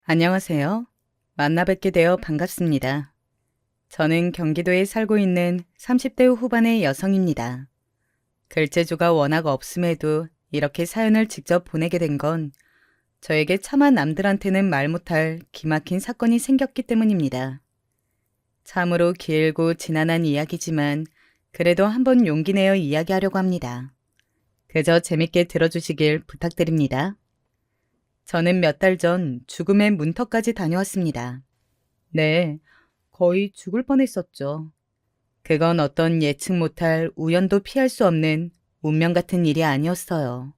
안녕하세요. 만나 뵙게 되어 반갑습니다. 저는 경기도에 살고 있는 30대 후반의 여성입니다. 글재주가 워낙 없음에도 이렇게 사연을 직접 보내게 된 건 저에게 차마 남들한테는 말 못할 기막힌 사건이 생겼기 때문입니다. 참으로 길고 지난한 이야기지만 그래도 한번 용기 내어 이야기하려고 합니다. 그저 재밌게 들어주시길 부탁드립니다. 저는 몇 달 전 죽음의 문턱까지 다녀왔습니다. 네, 거의 죽을 뻔했었죠. 그건 어떤 예측 못할 우연도 피할 수 없는 운명 같은 일이 아니었어요.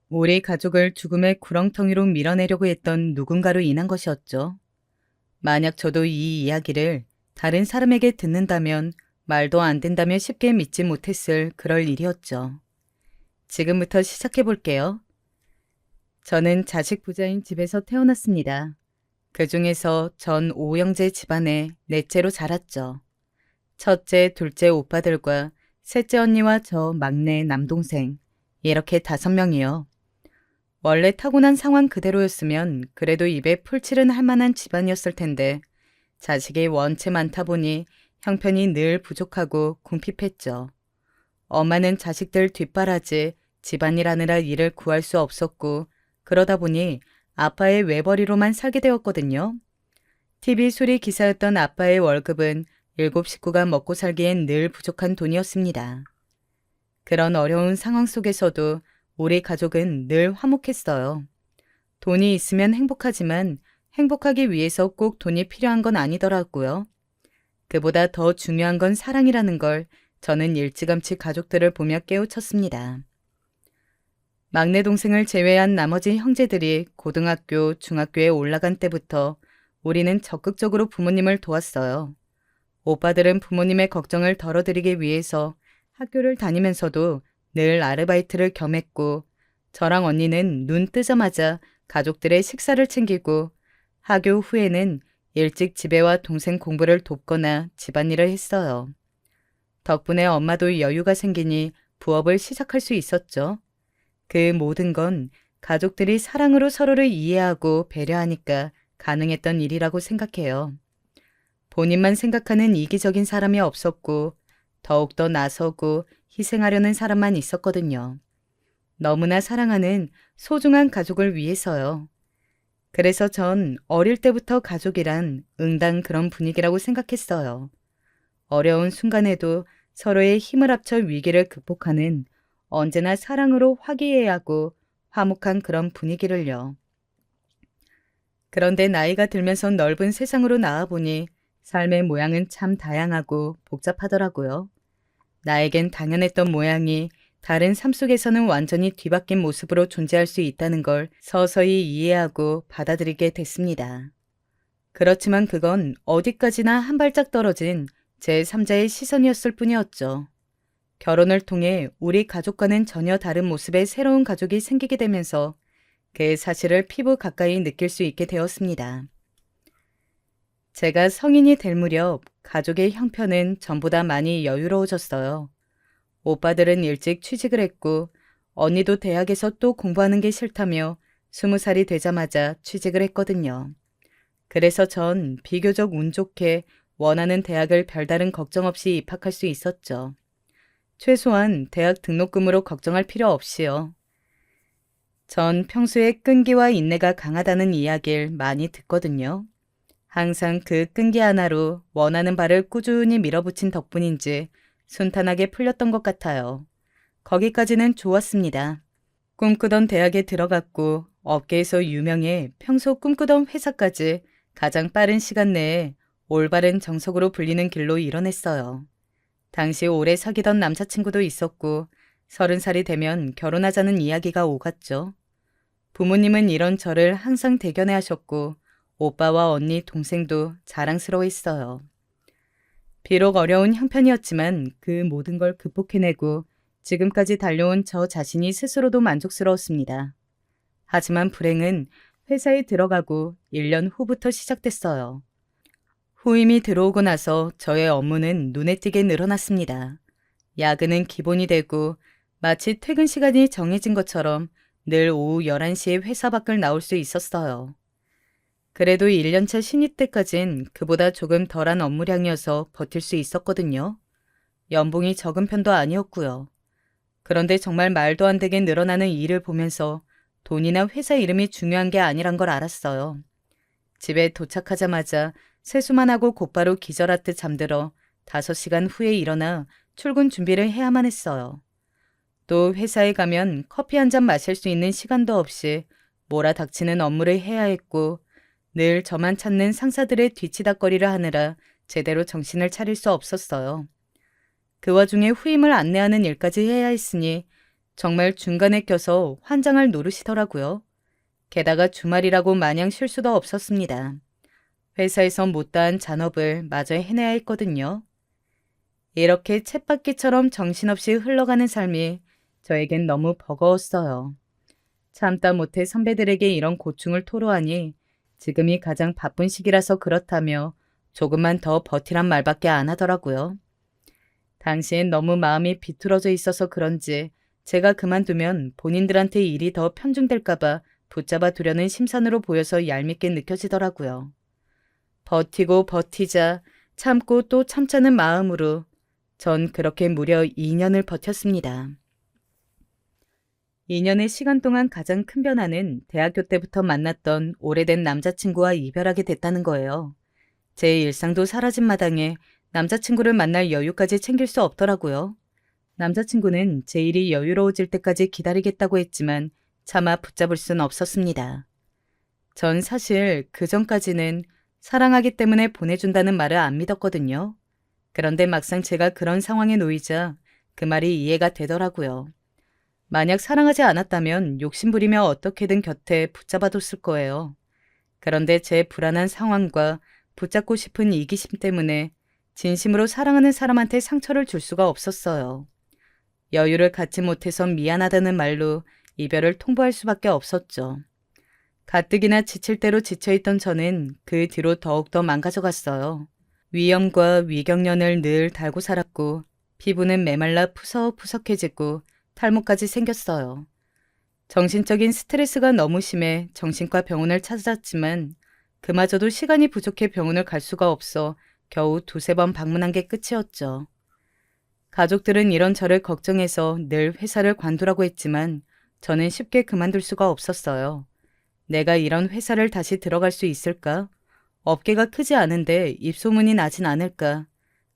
우리 가족을 죽음의 구렁텅이로 밀어내려고 했던 누군가로 인한 것이었죠. 만약 저도 이 이야기를 다른 사람에게 듣는다면 말도 안 된다며 쉽게 믿지 못했을 그럴 일이었죠. 지금부터 시작해 볼게요. 저는 자식 부자인 집에서 태어났습니다. 그 중에서 전 오형제 집안의 넷째로 자랐죠. 첫째, 둘째 오빠들과 셋째 언니와 저 막내 남동생, 이렇게 5명이요. 원래 타고난 상황 그대로였으면 그래도 입에 풀칠은 할 만한 집안이었을 텐데 자식이 원체 많다 보니 형편이 늘 부족하고 궁핍했죠. 엄마는 자식들 뒷바라지 집안일 하느라 일을 구할 수 없었고 그러다 보니 아빠의 외벌이로만 살게 되었거든요. TV 수리 기사였던 아빠의 월급은 7식구가 먹고 살기엔 늘 부족한 돈이었습니다. 그런 어려운 상황 속에서도 우리 가족은 늘 화목했어요. 돈이 있으면 행복하지만 행복하기 위해서 꼭 돈이 필요한 건 아니더라고요. 그보다 더 중요한 건 사랑이라는 걸 저는 일찌감치 가족들을 보며 깨우쳤습니다. 막내 동생을 제외한 나머지 형제들이 고등학교, 중학교에 올라간 때부터 우리는 적극적으로 부모님을 도왔어요. 오빠들은 부모님의 걱정을 덜어드리기 위해서 학교를 다니면서도 늘 아르바이트를 겸했고 저랑 언니는 눈 뜨자마자 가족들의 식사를 챙기고 학교 후에는 일찍 집에와 동생 공부를 돕거나 집안일을 했어요. 덕분에 엄마도 여유가 생기니 부업을 시작할 수 있었죠. 그 모든 건 가족들이 사랑으로 서로를 이해하고 배려하니까 가능했던 일이라고 생각해요. 본인만 생각하는 이기적인 사람이 없었고 더욱더 나서고 희생하려는 사람만 있었거든요. 너무나 사랑하는 소중한 가족을 위해서요. 그래서 전 어릴 때부터 가족이란 응당 그런 분위기라고 생각했어요. 어려운 순간에도 서로의 힘을 합쳐 위기를 극복하는 언제나 사랑으로 화기애애하고 화목한 그런 분위기를요. 그런데 나이가 들면서 넓은 세상으로 나와보니 삶의 모양은 참 다양하고 복잡하더라고요. 나에겐 당연했던 모양이 다른 삶 속에서는 완전히 뒤바뀐 모습으로 존재할 수 있다는 걸 서서히 이해하고 받아들이게 됐습니다. 그렇지만 그건 어디까지나 한 발짝 떨어진 제3자의 시선이었을 뿐이었죠. 결혼을 통해 우리 가족과는 전혀 다른 모습의 새로운 가족이 생기게 되면서 그 사실을 피부 가까이 느낄 수 있게 되었습니다. 제가 성인이 될 무렵 가족의 형편은 전보다 많이 여유로워졌어요. 오빠들은 일찍 취직을 했고 언니도 대학에서 또 공부하는 게 싫다며 20살이 되자마자 취직을 했거든요. 그래서 전 비교적 운 좋게 원하는 대학을 별다른 걱정 없이 입학할 수 있었죠. 최소한 대학 등록금으로 걱정할 필요 없이요. 전 평소에 끈기와 인내가 강하다는 이야기를 많이 듣거든요. 항상 그 끈기 하나로 원하는 바를 꾸준히 밀어붙인 덕분인지 순탄하게 풀렸던 것 같아요. 거기까지는 좋았습니다. 꿈꾸던 대학에 들어갔고 업계에서 유명해 평소 꿈꾸던 회사까지 가장 빠른 시간 내에 올바른 정석으로 불리는 길로 이뤄냈어요. 당시 오래 사귀던 남자친구도 있었고 30살이 되면 결혼하자는 이야기가 오갔죠. 부모님은 이런 저를 항상 대견해 하셨고 오빠와 언니, 동생도 자랑스러워했어요. 비록 어려운 형편이었지만 그 모든 걸 극복해내고 지금까지 달려온 저 자신이 스스로도 만족스러웠습니다. 하지만 불행은 회사에 들어가고 1년 후부터 시작됐어요. 후임이 들어오고 나서 저의 업무는 눈에 띄게 늘어났습니다. 야근은 기본이 되고 마치 퇴근 시간이 정해진 것처럼 늘 오후 11시에 회사 밖을 나올 수 있었어요. 그래도 1년차 신입 때까진 그보다 조금 덜한 업무량이어서 버틸 수 있었거든요. 연봉이 적은 편도 아니었고요. 그런데 정말 말도 안 되게 늘어나는 일을 보면서 돈이나 회사 이름이 중요한 게 아니란 걸 알았어요. 집에 도착하자마자 세수만 하고 곧바로 기절하듯 잠들어 5시간 후에 일어나 출근 준비를 해야만 했어요. 또 회사에 가면 커피 한 잔 마실 수 있는 시간도 없이 몰아닥치는 업무를 해야 했고 늘 저만 찾는 상사들의 뒤치다꺼리를 하느라 제대로 정신을 차릴 수 없었어요. 그 와중에 후임을 안내하는 일까지 해야 했으니 정말 중간에 껴서 환장할 노릇이더라고요. 게다가 주말이라고 마냥 쉴 수도 없었습니다. 회사에서 못다한 잔업을 마저 해내야 했거든요. 이렇게 쳇바퀴처럼 정신없이 흘러가는 삶이 저에겐 너무 버거웠어요. 참다 못해 선배들에게 이런 고충을 토로하니 지금이 가장 바쁜 시기라서 그렇다며 조금만 더 버티란 말밖에 안 하더라고요. 당시엔 너무 마음이 비틀어져 있어서 그런지 제가 그만두면 본인들한테 일이 더 편중될까봐 붙잡아 두려는 심산으로 보여서 얄밉게 느껴지더라고요. 버티고 버티자 참고 또 참자는 마음으로 전 그렇게 무려 2년을 버텼습니다. 2년의 시간 동안 가장 큰 변화는 대학교 때부터 만났던 오래된 남자친구와 이별하게 됐다는 거예요. 제 일상도 사라진 마당에 남자친구를 만날 여유까지 챙길 수 없더라고요. 남자친구는 제 일이 여유로워질 때까지 기다리겠다고 했지만 차마 붙잡을 순 없었습니다. 전 사실 그 전까지는 사랑하기 때문에 보내준다는 말을 안 믿었거든요. 그런데 막상 제가 그런 상황에 놓이자 그 말이 이해가 되더라고요. 만약 사랑하지 않았다면 욕심부리며 어떻게든 곁에 붙잡아뒀을 거예요. 그런데 제 불안한 상황과 붙잡고 싶은 이기심 때문에 진심으로 사랑하는 사람한테 상처를 줄 수가 없었어요. 여유를 갖지 못해서 미안하다는 말로 이별을 통보할 수밖에 없었죠. 가뜩이나 지칠 대로 지쳐있던 저는 그 뒤로 더욱더 망가져갔어요. 위염과 위경련을 늘 달고 살았고 피부는 메말라 푸석푸석해지고 탈모까지 생겼어요. 정신적인 스트레스가 너무 심해 정신과 병원을 찾았지만 그마저도 시간이 부족해 병원을 갈 수가 없어 겨우 2~3번 방문한 게 끝이었죠. 가족들은 이런 저를 걱정해서 늘 회사를 관두라고 했지만 저는 쉽게 그만둘 수가 없었어요. 내가 이런 회사를 다시 들어갈 수 있을까? 업계가 크지 않은데 입소문이 나진 않을까?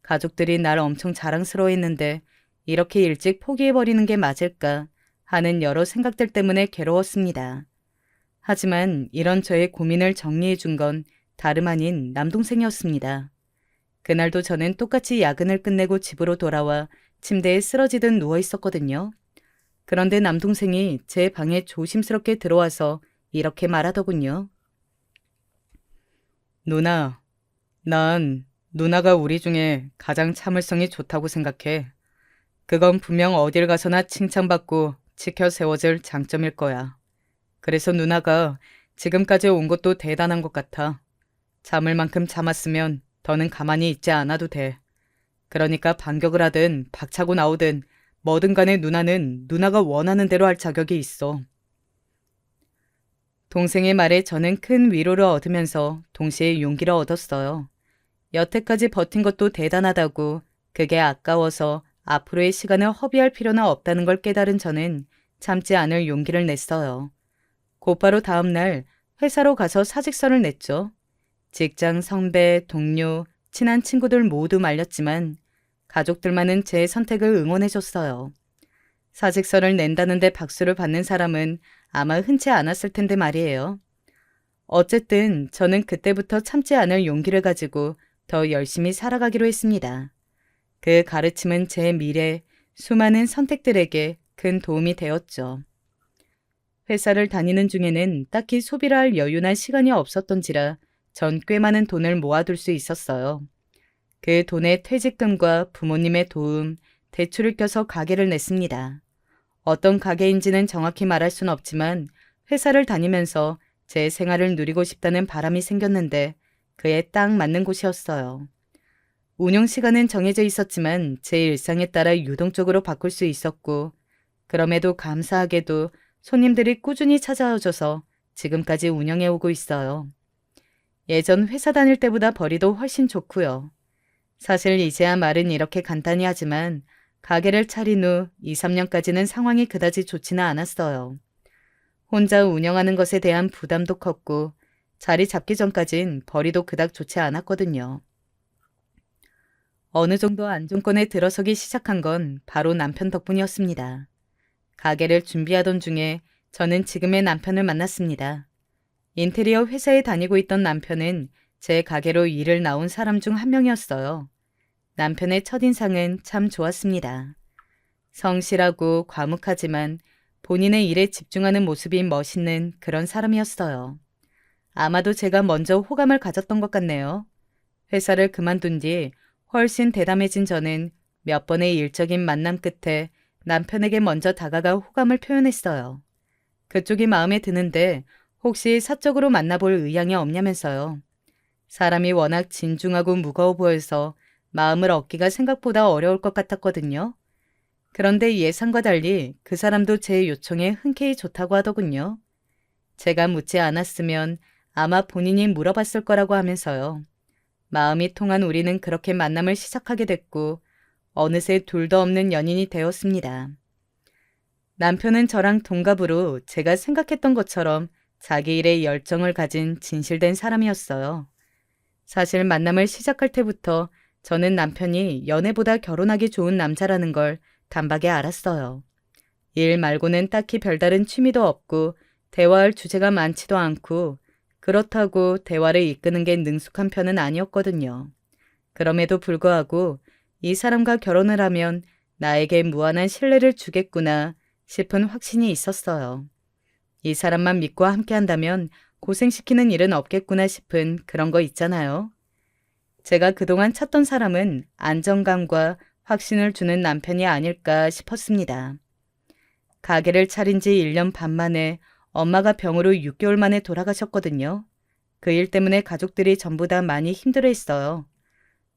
가족들이 날 엄청 자랑스러워했는데 이렇게 일찍 포기해버리는 게 맞을까? 하는 여러 생각들 때문에 괴로웠습니다. 하지만 이런 저의 고민을 정리해 준 건 다름 아닌 남동생이었습니다. 그날도 저는 똑같이 야근을 끝내고 집으로 돌아와 침대에 쓰러지듯 누워 있었거든요. 그런데 남동생이 제 방에 조심스럽게 들어와서 이렇게 말하더군요. 누나, 난 누나가 우리 중에 가장 참을성이 좋다고 생각해. 그건 분명 어딜 가서나 칭찬받고 지켜 세워질 장점일 거야. 그래서 누나가 지금까지 온 것도 대단한 것 같아. 참을 만큼 참았으면 더는 가만히 있지 않아도 돼. 그러니까 반격을 하든 박차고 나오든 뭐든 간에 누나는 누나가 원하는 대로 할 자격이 있어. 동생의 말에 저는 큰 위로를 얻으면서 동시에 용기를 얻었어요. 여태까지 버틴 것도 대단하다고 그게 아까워서 앞으로의 시간을 허비할 필요는 없다는 걸 깨달은 저는 참지 않을 용기를 냈어요. 곧바로 다음 날 회사로 가서 사직서를 냈죠. 직장 선배, 동료, 친한 친구들 모두 말렸지만 가족들만은 제 선택을 응원해줬어요. 사직서를 낸다는데 박수를 받는 사람은 아마 흔치 않았을 텐데 말이에요. 어쨌든 저는 그때부터 참지 않을 용기를 가지고 더 열심히 살아가기로 했습니다. 그 가르침은 제 미래, 수많은 선택들에게 큰 도움이 되었죠. 회사를 다니는 중에는 딱히 소비를 할 여유나 시간이 없었던지라 전 꽤 많은 돈을 모아둘 수 있었어요. 그 돈에 퇴직금과 부모님의 도움, 대출을 껴서 가게를 냈습니다. 어떤 가게인지는 정확히 말할 순 없지만 회사를 다니면서 제 생활을 누리고 싶다는 바람이 생겼는데 그에 딱 맞는 곳이었어요. 운영 시간은 정해져 있었지만 제 일상에 따라 유동적으로 바꿀 수 있었고 그럼에도 감사하게도 손님들이 꾸준히 찾아와줘서 지금까지 운영해오고 있어요. 예전 회사 다닐 때보다 벌이도 훨씬 좋고요. 사실 이제야 말은 이렇게 간단히 하지만 가게를 차린 후 2, 3년까지는 상황이 그다지 좋지는 않았어요. 혼자 운영하는 것에 대한 부담도 컸고 자리 잡기 전까진 벌이도 그닥 좋지 않았거든요. 어느 정도 안정권에 들어서기 시작한 건 바로 남편 덕분이었습니다. 가게를 준비하던 중에 저는 지금의 남편을 만났습니다. 인테리어 회사에 다니고 있던 남편은 제 가게로 일을 나온 사람 중 한 명이었어요. 남편의 첫인상은 참 좋았습니다. 성실하고 과묵하지만 본인의 일에 집중하는 모습이 멋있는 그런 사람이었어요. 아마도 제가 먼저 호감을 가졌던 것 같네요. 회사를 그만둔 뒤 훨씬 대담해진 저는 몇 번의 일적인 만남 끝에 남편에게 먼저 다가가 호감을 표현했어요. 그쪽이 마음에 드는데 혹시 사적으로 만나볼 의향이 없냐면서요. 사람이 워낙 진중하고 무거워 보여서 마음을 얻기가 생각보다 어려울 것 같았거든요. 그런데 예상과 달리 그 사람도 제 요청에 흔쾌히 좋다고 하더군요. 제가 묻지 않았으면 아마 본인이 물어봤을 거라고 하면서요. 마음이 통한 우리는 그렇게 만남을 시작하게 됐고 어느새 둘도 없는 연인이 되었습니다. 남편은 저랑 동갑으로 제가 생각했던 것처럼 자기 일에 열정을 가진 진실된 사람이었어요. 사실 만남을 시작할 때부터 저는 남편이 연애보다 결혼하기 좋은 남자라는 걸 단박에 알았어요. 일 말고는 딱히 별다른 취미도 없고 대화할 주제가 많지도 않고 그렇다고 대화를 이끄는 게 능숙한 편은 아니었거든요. 그럼에도 불구하고 이 사람과 결혼을 하면 나에게 무한한 신뢰를 주겠구나 싶은 확신이 있었어요. 이 사람만 믿고 함께한다면 고생시키는 일은 없겠구나 싶은 그런 거 있잖아요. 제가 그동안 찾던 사람은 안정감과 확신을 주는 남편이 아닐까 싶었습니다. 가게를 차린 지 1년 반 만에 엄마가 병으로 6개월 만에 돌아가셨거든요. 그 일 때문에 가족들이 전부 다 많이 힘들어했어요.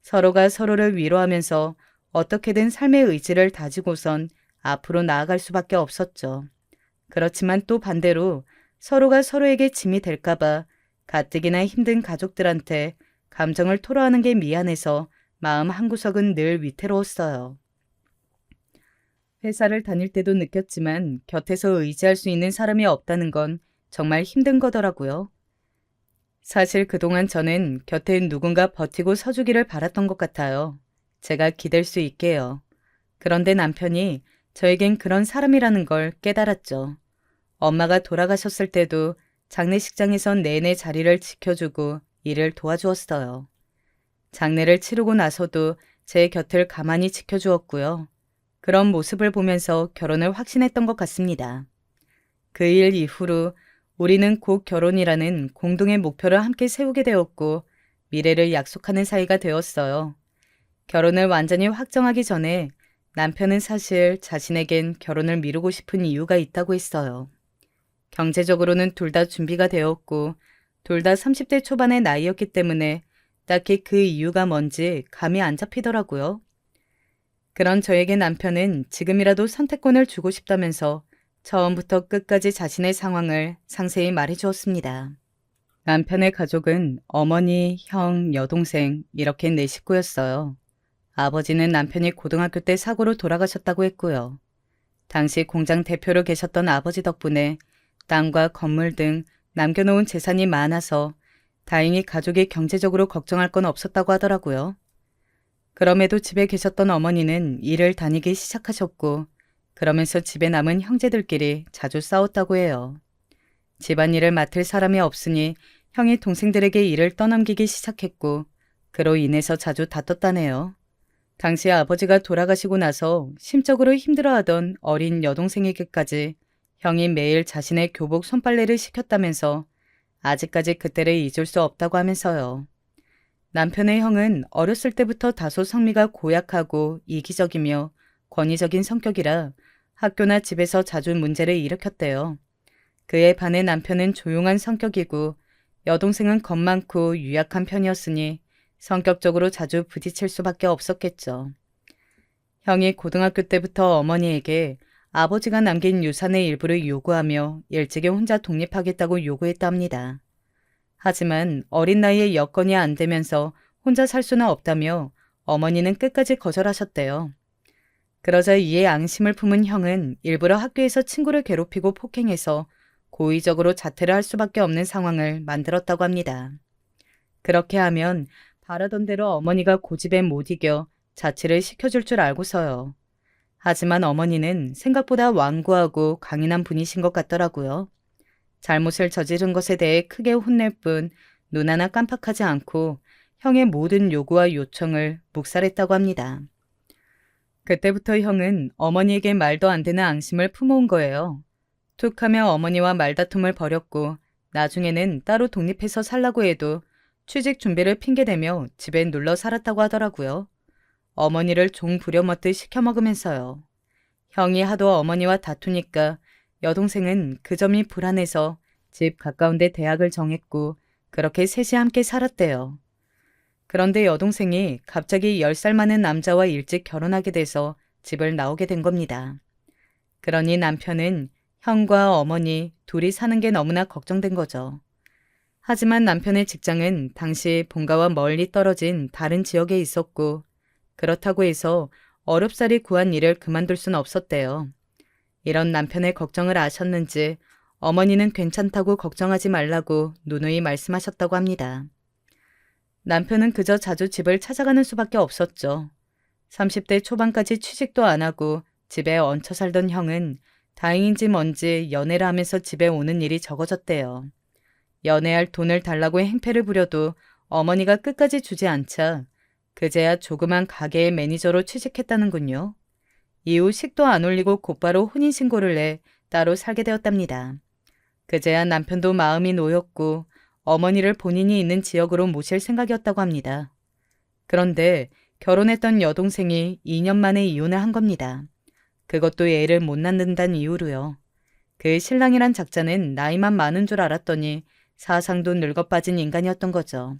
서로가 서로를 위로하면서 어떻게든 삶의 의지를 다지고선 앞으로 나아갈 수밖에 없었죠. 그렇지만 또 반대로 서로가 서로에게 짐이 될까봐 가뜩이나 힘든 가족들한테 감정을 토로하는 게 미안해서 마음 한구석은 늘 위태로웠어요. 회사를 다닐 때도 느꼈지만 곁에서 의지할 수 있는 사람이 없다는 건 정말 힘든 거더라고요. 사실 그동안 저는 곁에 누군가 버티고 서주기를 바랐던 것 같아요. 제가 기댈 수 있게요. 그런데 남편이 저에겐 그런 사람이라는 걸 깨달았죠. 엄마가 돌아가셨을 때도 장례식장에선 내내 자리를 지켜주고 일을 도와주었어요. 장례를 치르고 나서도 제 곁을 가만히 지켜주었고요. 그런 모습을 보면서 결혼을 확신했던 것 같습니다. 그 일 이후로 우리는 곧 결혼이라는 공동의 목표를 함께 세우게 되었고 미래를 약속하는 사이가 되었어요. 결혼을 완전히 확정하기 전에 남편은 사실 자신에겐 결혼을 미루고 싶은 이유가 있다고 했어요. 경제적으로는 둘 다 준비가 되었고 둘 다 30대 초반의 나이였기 때문에 딱히 그 이유가 뭔지 감이 안 잡히더라고요. 그런 저에게 남편은 지금이라도 선택권을 주고 싶다면서 처음부터 끝까지 자신의 상황을 상세히 말해 주었습니다. 남편의 가족은 어머니, 형, 여동생 이렇게 네 식구였어요. 아버지는 남편이 고등학교 때 사고로 돌아가셨다고 했고요. 당시 공장 대표로 계셨던 아버지 덕분에 땅과 건물 등 남겨놓은 재산이 많아서 다행히 가족이 경제적으로 걱정할 건 없었다고 하더라고요. 그럼에도 집에 계셨던 어머니는 일을 다니기 시작하셨고 그러면서 집에 남은 형제들끼리 자주 싸웠다고 해요. 집안일을 맡을 사람이 없으니 형이 동생들에게 일을 떠넘기기 시작했고 그로 인해서 자주 다퉜다네요. 당시 아버지가 돌아가시고 나서 심적으로 힘들어하던 어린 여동생에게까지 형이 매일 자신의 교복 손빨래를 시켰다면서 아직까지 그때를 잊을 수 없다고 하면서요. 남편의 형은 어렸을 때부터 다소 성미가 고약하고 이기적이며 권위적인 성격이라 학교나 집에서 자주 문제를 일으켰대요. 그에 반해 남편은 조용한 성격이고 여동생은 겁 많고 유약한 편이었으니 성격적으로 자주 부딪힐 수밖에 없었겠죠. 형이 고등학교 때부터 어머니에게 아버지가 남긴 유산의 일부를 요구하며 일찍이 혼자 독립하겠다고 요구했다 합니다. 하지만 어린 나이에 여건이 안 되면서 혼자 살 수는 없다며 어머니는 끝까지 거절하셨대요. 그러자 이에 앙심을 품은 형은 일부러 학교에서 친구를 괴롭히고 폭행해서 고의적으로 자퇴를 할 수밖에 없는 상황을 만들었다고 합니다. 그렇게 하면 바라던 대로 어머니가 고집에 못 이겨 자취를 시켜줄 줄 알고서요. 하지만 어머니는 생각보다 완고하고 강인한 분이신 것 같더라고요. 잘못을 저지른 것에 대해 크게 혼낼 뿐 눈 하나 깜빡하지 않고 형의 모든 요구와 요청을 묵살했다고 합니다. 그때부터 형은 어머니에게 말도 안 되는 앙심을 품어온 거예요. 툭하며 어머니와 말다툼을 벌였고 나중에는 따로 독립해서 살라고 해도 취직 준비를 핑계대며 집에 눌러 살았다고 하더라고요. 어머니를 종 부려먹듯 시켜먹으면서요. 형이 하도 어머니와 다투니까 여동생은 그 점이 불안해서 집 가까운데 대학을 정했고 그렇게 셋이 함께 살았대요. 그런데 여동생이 갑자기 10살 많은 남자와 일찍 결혼하게 돼서 집을 나오게 된 겁니다. 그러니 남편은 형과 어머니 둘이 사는 게 너무나 걱정된 거죠. 하지만 남편의 직장은 당시 본가와 멀리 떨어진 다른 지역에 있었고 그렇다고 해서 어렵사리 구한 일을 그만둘 수는 없었대요. 이런 남편의 걱정을 아셨는지 어머니는 괜찮다고 걱정하지 말라고 누누이 말씀하셨다고 합니다. 남편은 그저 자주 집을 찾아가는 수밖에 없었죠. 30대 초반까지 취직도 안 하고 집에 얹혀 살던 형은 다행인지 뭔지 연애를 하면서 집에 오는 일이 적어졌대요. 연애할 돈을 달라고 행패를 부려도 어머니가 끝까지 주지 않자 그제야 조그만 가게의 매니저로 취직했다는군요. 이후 식도 안 올리고 곧바로 혼인신고를 내 따로 살게 되었답니다. 그제야 남편도 마음이 놓였고 어머니를 본인이 있는 지역으로 모실 생각이었다고 합니다. 그런데 결혼했던 여동생이 2년 만에 이혼을 한 겁니다. 그것도 애를 못 낳는다는 이유로요. 그 신랑이란 작자는 나이만 많은 줄 알았더니 사상도 늙어 빠진 인간이었던 거죠.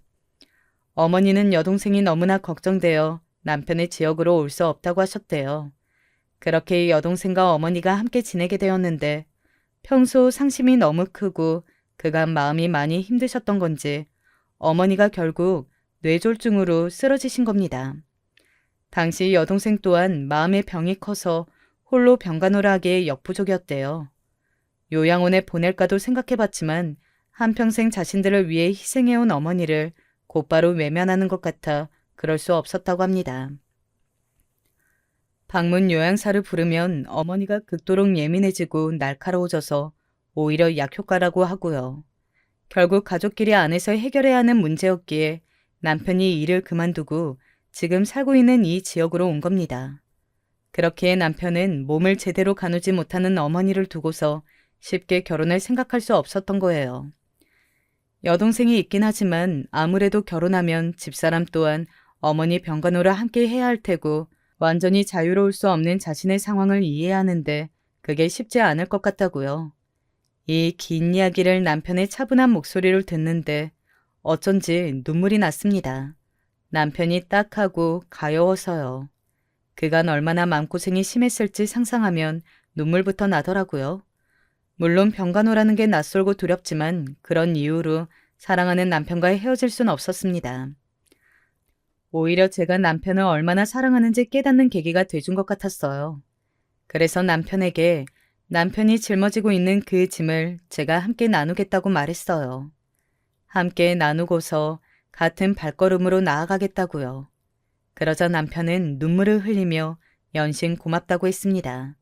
어머니는 여동생이 너무나 걱정되어 남편의 지역으로 올 수 없다고 하셨대요. 그렇게 여동생과 어머니가 함께 지내게 되었는데 평소 상심이 너무 크고 그간 마음이 많이 힘드셨던 건지 어머니가 결국 뇌졸중으로 쓰러지신 겁니다. 당시 여동생 또한 마음의 병이 커서 홀로 병간호를 하기에 역부족이었대요. 요양원에 보낼까도 생각해봤지만 한평생 자신들을 위해 희생해온 어머니를 곧바로 외면하는 것 같아 그럴 수 없었다고 합니다. 방문 요양사를 부르면 어머니가 극도로 예민해지고 날카로워져서 오히려 약효과라고 하고요. 결국 가족끼리 안에서 해결해야 하는 문제였기에 남편이 일을 그만두고 지금 살고 있는 이 지역으로 온 겁니다. 그렇기에 남편은 몸을 제대로 가누지 못하는 어머니를 두고서 쉽게 결혼을 생각할 수 없었던 거예요. 여동생이 있긴 하지만 아무래도 결혼하면 집사람 또한 어머니 병간호를 함께 해야 할 테고 완전히 자유로울 수 없는 자신의 상황을 이해하는데 그게 쉽지 않을 것 같다고요. 이 긴 이야기를 남편의 차분한 목소리를 듣는데 어쩐지 눈물이 났습니다. 남편이 딱하고 가여워서요. 그간 얼마나 마음고생이 심했을지 상상하면 눈물부터 나더라고요. 물론 병간호라는 게 낯설고 두렵지만 그런 이유로 사랑하는 남편과 헤어질 순 없었습니다. 오히려 제가 남편을 얼마나 사랑하는지 깨닫는 계기가 돼준 것 같았어요. 그래서 남편에게 남편이 짊어지고 있는 그 짐을 제가 함께 나누겠다고 말했어요. 함께 나누고서 같은 발걸음으로 나아가겠다고요. 그러자 남편은 눈물을 흘리며 연신 고맙다고 했습니다.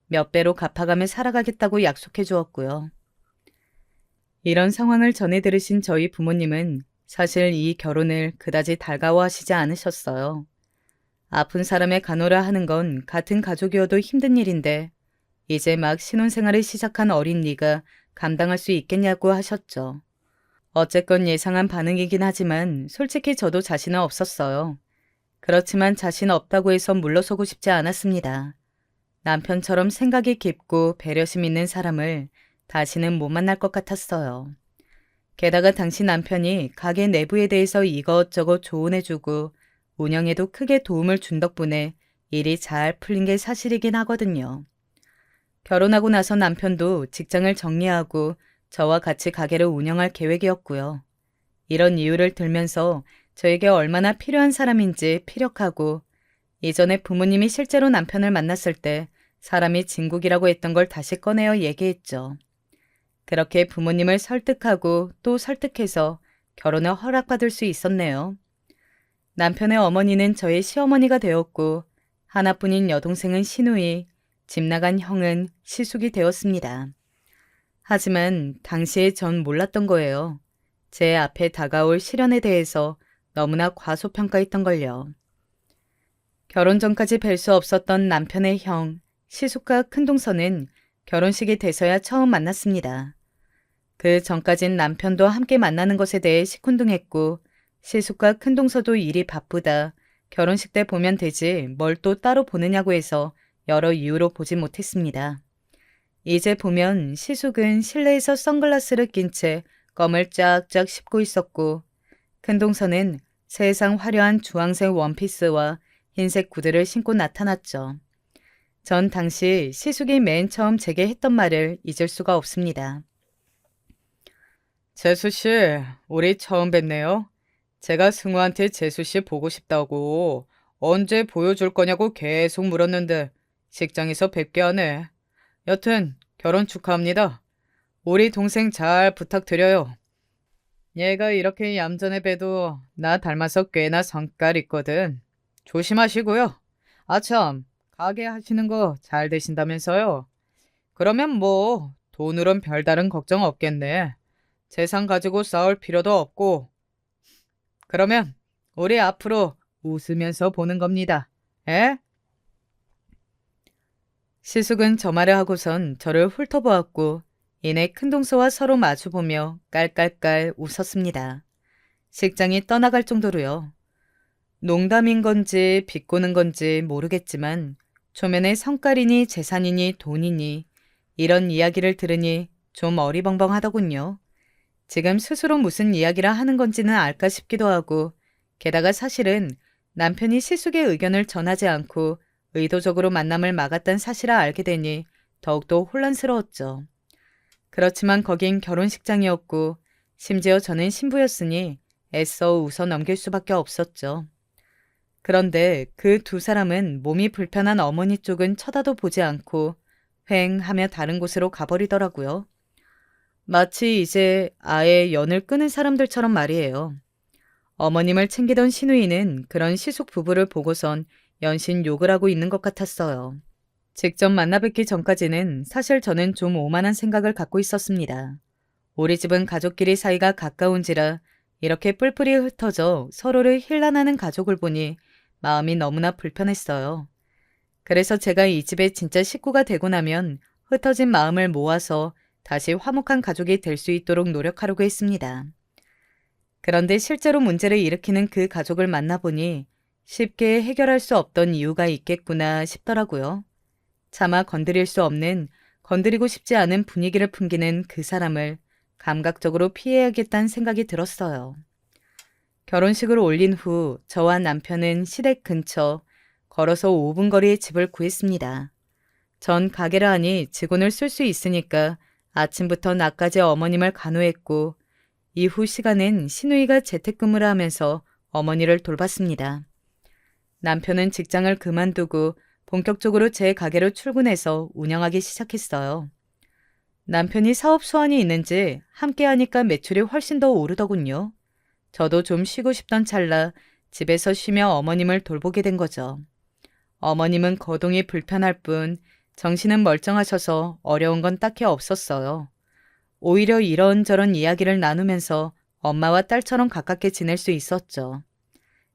몇 배로 갚아가며 살아가겠다고 약속해 주었고요. 이런 상황을 전해 들으신 저희 부모님은 사실 이 결혼을 그다지 달가워하시지 않으셨어요. 아픈 사람의 간호를 하는 건 같은 가족이어도 힘든 일인데 이제 막 신혼생활을 시작한 어린 네가 감당할 수 있겠냐고 하셨죠. 어쨌건 예상한 반응이긴 하지만 솔직히 저도 자신은 없었어요. 그렇지만 자신 없다고 해서 물러서고 싶지 않았습니다. 남편처럼 생각이 깊고 배려심 있는 사람을 다시는 못 만날 것 같았어요. 게다가 당시 남편이 가게 내부에 대해서 이것저것 조언해주고 운영에도 크게 도움을 준 덕분에 일이 잘 풀린 게 사실이긴 하거든요. 결혼하고 나서 남편도 직장을 정리하고 저와 같이 가게를 운영할 계획이었고요. 이런 이유를 들면서 저에게 얼마나 필요한 사람인지 피력하고 이전에 부모님이 실제로 남편을 만났을 때 사람이 진국이라고 했던 걸 다시 꺼내어 얘기했죠. 그렇게 부모님을 설득하고 또 설득해서 결혼을 허락받을 수 있었네요. 남편의 어머니는 저의 시어머니가 되었고 하나뿐인 여동생은 시누이, 집 나간 형은 시숙이 되었습니다. 하지만 당시에 전 몰랐던 거예요. 제 앞에 다가올 시련에 대해서 너무나 과소평가했던 걸요. 결혼 전까지 뵐 수 없었던 남편의 형, 시숙과 큰동서는 결혼식이 돼서야 처음 만났습니다. 그 전까진 남편도 함께 만나는 것에 대해 시큰둥했고 시숙과 큰동서도 일이 바쁘다. 결혼식 때 보면 되지 뭘 또 따로 보느냐고 해서 여러 이유로 보지 못했습니다. 이제 보면 시숙은 실내에서 선글라스를 낀 채 껌을 쫙쫙 씹고 있었고 큰동서는 세상 화려한 주황색 원피스와 흰색 구두를 신고 나타났죠. 전 당시 시숙이 맨 처음 제게 했던 말을 잊을 수가 없습니다. 재수씨, 우리 처음 뵙네요. 제가 승우한테 재수씨 보고 싶다고 언제 보여줄 거냐고 계속 물었는데 식장에서 뵙게 하네. 여튼 결혼 축하합니다. 우리 동생 잘 부탁드려요. 얘가 이렇게 얌전해 봬도 나 닮아서 꽤나 성깔 있거든. 조심하시고요. 아참, 가게 하시는 거 잘 되신다면서요? 그러면 뭐 돈으론 별다른 걱정 없겠네. 재산 가지고 싸울 필요도 없고. 그러면 우리 앞으로 웃으면서 보는 겁니다. 에? 시숙은 저 말을 하고선 저를 훑어보았고 이내 큰동서와 서로 마주보며 깔깔깔 웃었습니다. 식장이 떠나갈 정도로요. 농담인 건지 비꼬는 건지 모르겠지만 초면에 성깔이니 재산이니 돈이니 이런 이야기를 들으니 좀 어리벙벙하더군요. 지금 스스로 무슨 이야기라 하는 건지는 알까 싶기도 하고 게다가 사실은 남편이 시숙의 의견을 전하지 않고 의도적으로 만남을 막았다는 사실을 알게 되니 더욱더 혼란스러웠죠. 그렇지만 거긴 결혼식장이었고 심지어 저는 신부였으니 애써 웃어 넘길 수밖에 없었죠. 그런데 그 두 사람은 몸이 불편한 어머니 쪽은 쳐다도 보지 않고 휑 하며 다른 곳으로 가버리더라고요. 마치 이제 아예 연을 끊은 사람들처럼 말이에요. 어머님을 챙기던 시누이는 그런 시숙 부부를 보고선 연신 욕을 하고 있는 것 같았어요. 직접 만나 뵙기 전까지는 사실 저는 좀 오만한 생각을 갖고 있었습니다. 우리 집은 가족끼리 사이가 가까운지라 이렇게 뿔뿔이 흩어져 서로를 힐난하는 가족을 보니 마음이 너무나 불편했어요. 그래서 제가 이 집의 진짜 식구가 되고 나면 흩어진 마음을 모아서 다시 화목한 가족이 될 수 있도록 노력하려고 했습니다. 그런데 실제로 문제를 일으키는 그 가족을 만나보니 쉽게 해결할 수 없던 이유가 있겠구나 싶더라고요. 차마 건드릴 수 없는, 건드리고 싶지 않은 분위기를 풍기는 그 사람을 감각적으로 피해야겠다는 생각이 들었어요. 결혼식을 올린 후 저와 남편은 시댁 근처 걸어서 5분 거리의 집을 구했습니다. 전 가게를 하니 직원을 쓸 수 있으니까 아침부터 낮까지 어머님을 간호했고 이후 시간엔 시누이가 재택근무를 하면서 어머니를 돌봤습니다. 남편은 직장을 그만두고 본격적으로 제 가게로 출근해서 운영하기 시작했어요. 남편이 사업 수완이 있는지 함께 하니까 매출이 훨씬 더 오르더군요. 저도 좀 쉬고 싶던 찰나 집에서 쉬며 어머님을 돌보게 된 거죠. 어머님은 거동이 불편할 뿐 정신은 멀쩡하셔서 어려운 건 딱히 없었어요. 오히려 이런저런 이야기를 나누면서 엄마와 딸처럼 가깝게 지낼 수 있었죠.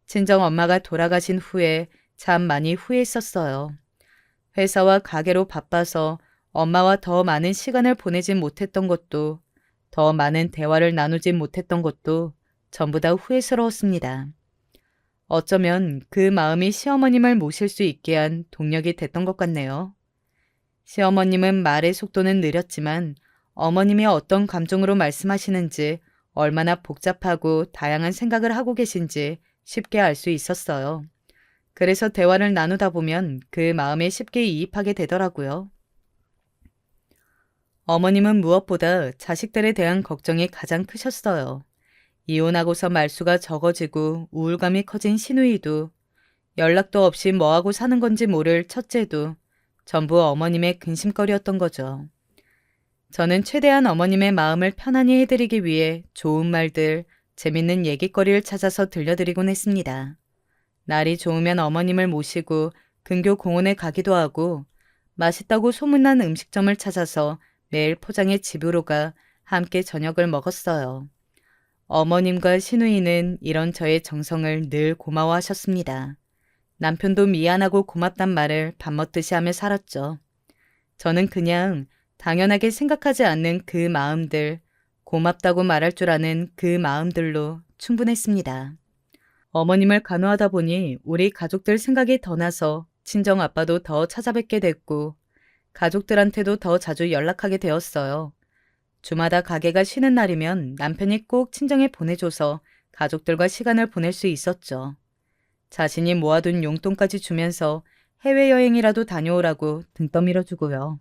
친정 엄마가 돌아가신 후에 참 많이 후회했었어요. 회사와 가게로 바빠서 엄마와 더 많은 시간을 보내진 못했던 것도, 더 많은 대화를 나누진 못했던 것도 전부 다 후회스러웠습니다. 어쩌면 그 마음이 시어머님을 모실 수 있게 한 동력이 됐던 것 같네요. 시어머님은 말의 속도는 느렸지만 어머님이 어떤 감정으로 말씀하시는지 얼마나 복잡하고 다양한 생각을 하고 계신지 쉽게 알 수 있었어요. 그래서 대화를 나누다 보면 그 마음에 쉽게 이입하게 되더라고요. 어머님은 무엇보다 자식들에 대한 걱정이 가장 크셨어요. 이혼하고서 말수가 적어지고 우울감이 커진 시누이도 연락도 없이 뭐하고 사는 건지 모를 첫째도 전부 어머님의 근심거리였던 거죠. 저는 최대한 어머님의 마음을 편안히 해드리기 위해 좋은 말들, 재밌는 얘기거리를 찾아서 들려드리곤 했습니다. 날이 좋으면 어머님을 모시고 근교 공원에 가기도 하고 맛있다고 소문난 음식점을 찾아서 매일 포장해 집으로 가 함께 저녁을 먹었어요. 어머님과 시누이는 이런 저의 정성을 늘 고마워하셨습니다. 남편도 미안하고 고맙단 말을 밥 먹듯이 하며 살았죠. 저는 그냥 당연하게 생각하지 않는 그 마음들, 고맙다고 말할 줄 아는 그 마음들로 충분했습니다. 어머님을 간호하다 보니 우리 가족들 생각이 더 나서 친정 아빠도 더 찾아뵙게 됐고 가족들한테도 더 자주 연락하게 되었어요. 주마다 가게가 쉬는 날이면 남편이 꼭 친정에 보내줘서 가족들과 시간을 보낼 수 있었죠. 자신이 모아둔 용돈까지 주면서 해외여행이라도 다녀오라고 등 떠밀어 주고요.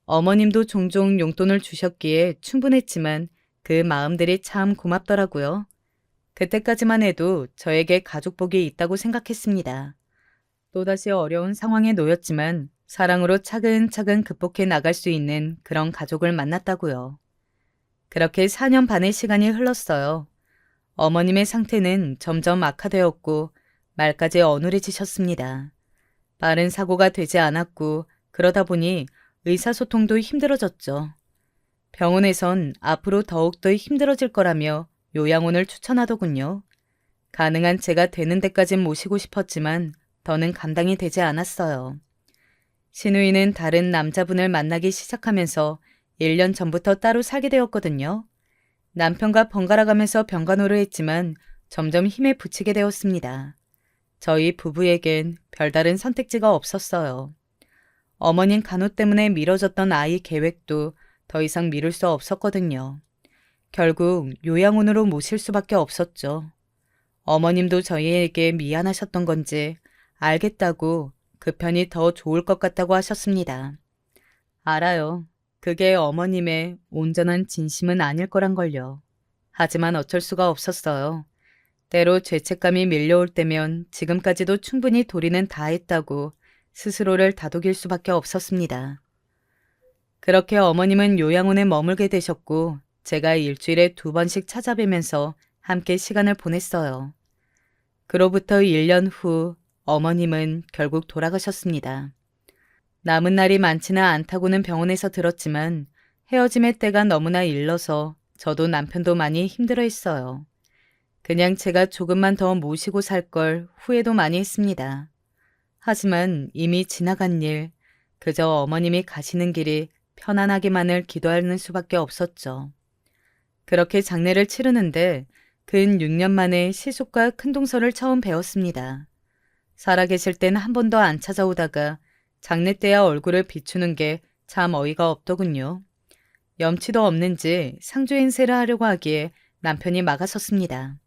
어머님도 종종 용돈을 주셨기에 충분했지만 그 마음들이 참 고맙더라고요. 그때까지만 해도 저에게 가족복이 있다고 생각했습니다. 또다시 어려운 상황에 놓였지만 사랑으로 차근차근 극복해 나갈 수 있는 그런 가족을 만났다고요. 그렇게 4년 반의 시간이 흘렀어요. 어머님의 상태는 점점 악화되었고 말까지 어눌해지셨습니다. 빠른 사고가 되지 않았고 그러다 보니 의사소통도 힘들어졌죠. 병원에선 앞으로 더욱더 힘들어질 거라며 요양원을 추천하더군요. 가능한 제가 되는 데까진 모시고 싶었지만 더는 감당이 되지 않았어요. 시누이는 다른 남자분을 만나기 시작하면서 1년 전부터 따로 살게 되었거든요. 남편과 번갈아 가면서 병간호를 했지만 점점 힘에 부치게 되었습니다. 저희 부부에겐 별다른 선택지가 없었어요. 어머님 간호 때문에 미뤄졌던 아이 계획도 더 이상 미룰 수 없었거든요. 결국 요양원으로 모실 수밖에 없었죠. 어머님도 저희에게 미안하셨던 건지 알겠다고 그 편이 더 좋을 것 같다고 하셨습니다. 알아요. 그게 어머님의 온전한 진심은 아닐 거란 걸요. 하지만 어쩔 수가 없었어요. 때로 죄책감이 밀려올 때면 지금까지도 충분히 도리는 다 했다고 스스로를 다독일 수밖에 없었습니다. 그렇게 어머님은 요양원에 머물게 되셨고 제가 일주일에 2번씩 찾아뵈면서 함께 시간을 보냈어요. 그로부터 1년 후 어머님은 결국 돌아가셨습니다. 남은 날이 많지는 않다고는 병원에서 들었지만 헤어짐의 때가 너무나 일러서 저도 남편도 많이 힘들어했어요. 그냥 제가 조금만 더 모시고 살 걸 후회도 많이 했습니다. 하지만 이미 지나간 일, 그저 어머님이 가시는 길이 편안하기만을 기도하는 수밖에 없었죠. 그렇게 장례를 치르는데 근 6년 만에 시숙과 큰동서를 처음 배웠습니다. 살아계실 땐 한 번도 안 찾아오다가 장례 때야 얼굴을 비추는 게 참 어이가 없더군요. 염치도 없는지 상주 행세를 하려고 하기에 남편이 막아섰습니다.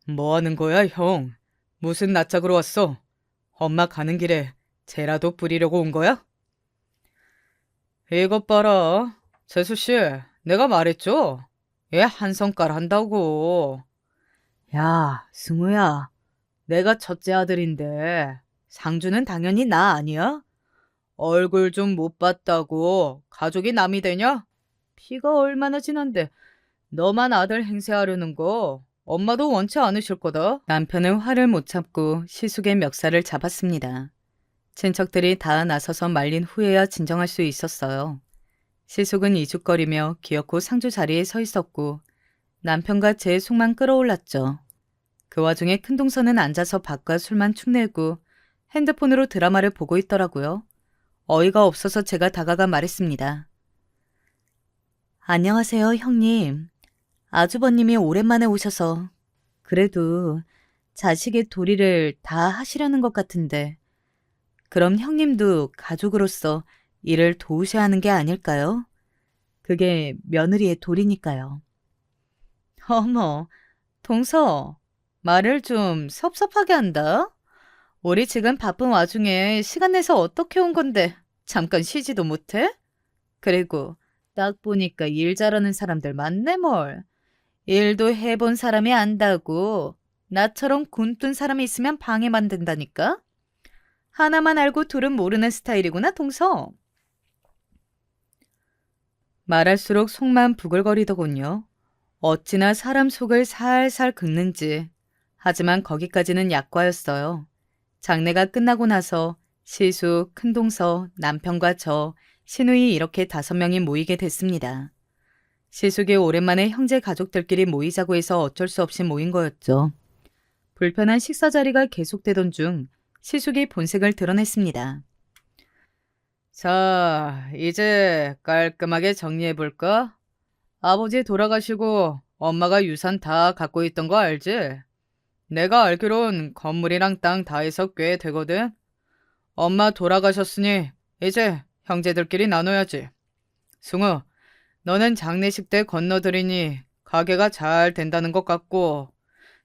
뭐 하는 거야, 형? 무슨 낯짝으로 왔어? 엄마 가는 길에 재라도 뿌리려고 온 거야? 이것 봐라. 재수씨, 내가 말했죠? 얘 한 성깔 한다고. 야, 승우야. 내가 첫째 아들인데 상주는 당연히 나 아니야? 얼굴 좀 못 봤다고 가족이 남이 되냐? 피가 얼마나 진한데 너만 아들 행세하려는 거 엄마도 원치 않으실 거다. 남편은 화를 못 참고 시숙의 멱살을 잡았습니다. 친척들이 다 나서서 말린 후에야 진정할 수 있었어요. 시숙은 이죽거리며 기어코 상주 자리에 서 있었고 남편과 제 속만 끌어올랐죠. 그 와중에 큰동서는 앉아서 밥과 술만 축내고 핸드폰으로 드라마를 보고 있더라고요. 어이가 없어서 제가 다가가 말했습니다. 안녕하세요, 형님. 아주버님이 오랜만에 오셔서 그래도 자식의 도리를 다 하시려는 것 같은데 그럼 형님도 가족으로서 일을 도우셔야 하는 게 아닐까요? 그게 며느리의 도리니까요. 어머, 동서, 말을 좀 섭섭하게 한다. 우리 지금 바쁜 와중에 시간 내서 어떻게 온 건데 잠깐 쉬지도 못해? 그리고 딱 보니까 일 잘하는 사람들 많네 뭘. 일도 해본 사람이 안다고. 나처럼 굼뜬 사람이 있으면 방해만 된다니까. 하나만 알고 둘은 모르는 스타일이구나, 동서. 말할수록 속만 부글거리더군요. 어찌나 사람 속을 살살 긁는지. 하지만 거기까지는 약과였어요. 장례가 끝나고 나서 시수, 큰동서, 남편과 저, 시누이 이렇게 5명이 모이게 됐습니다. 시숙이 오랜만에 형제 가족들끼리 모이자고 해서 어쩔 수 없이 모인 거였죠. 불편한 식사 자리가 계속되던 중 시숙이 본색을 드러냈습니다. 자, 이제 깔끔하게 정리해볼까? 아버지 돌아가시고 엄마가 유산 다 갖고 있던 거 알지? 내가 알기론 건물이랑 땅 다 해서 꽤 되거든. 엄마 돌아가셨으니 이제 형제들끼리 나눠야지. 승우, 너는 장례식 때 건너드리니 가게가 잘 된다는 것 같고,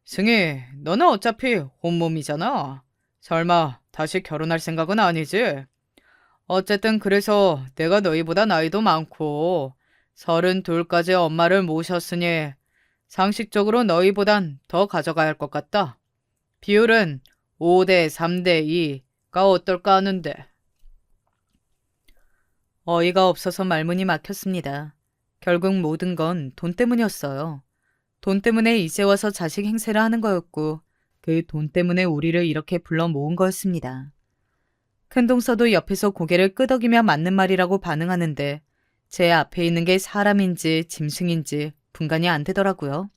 승희, 너는 어차피 혼몸이잖아. 설마 다시 결혼할 생각은 아니지? 어쨌든 그래서 내가 너희보다 나이도 많고 32까지 엄마를 모셨으니 상식적으로 너희보단 더 가져가야 할 것 같다. 비율은 5대 3대 2가 어떨까 하는데. 어이가 없어서 말문이 막혔습니다. 결국 모든 건 돈 때문이었어요. 돈 때문에 이제 와서 자식 행세를 하는 거였고 그 돈 때문에 우리를 이렇게 불러 모은 거였습니다. 큰동서도 옆에서 고개를 끄덕이며 맞는 말이라고 반응하는데 제 앞에 있는 게 사람인지 짐승인지 분간이 안 되더라고요.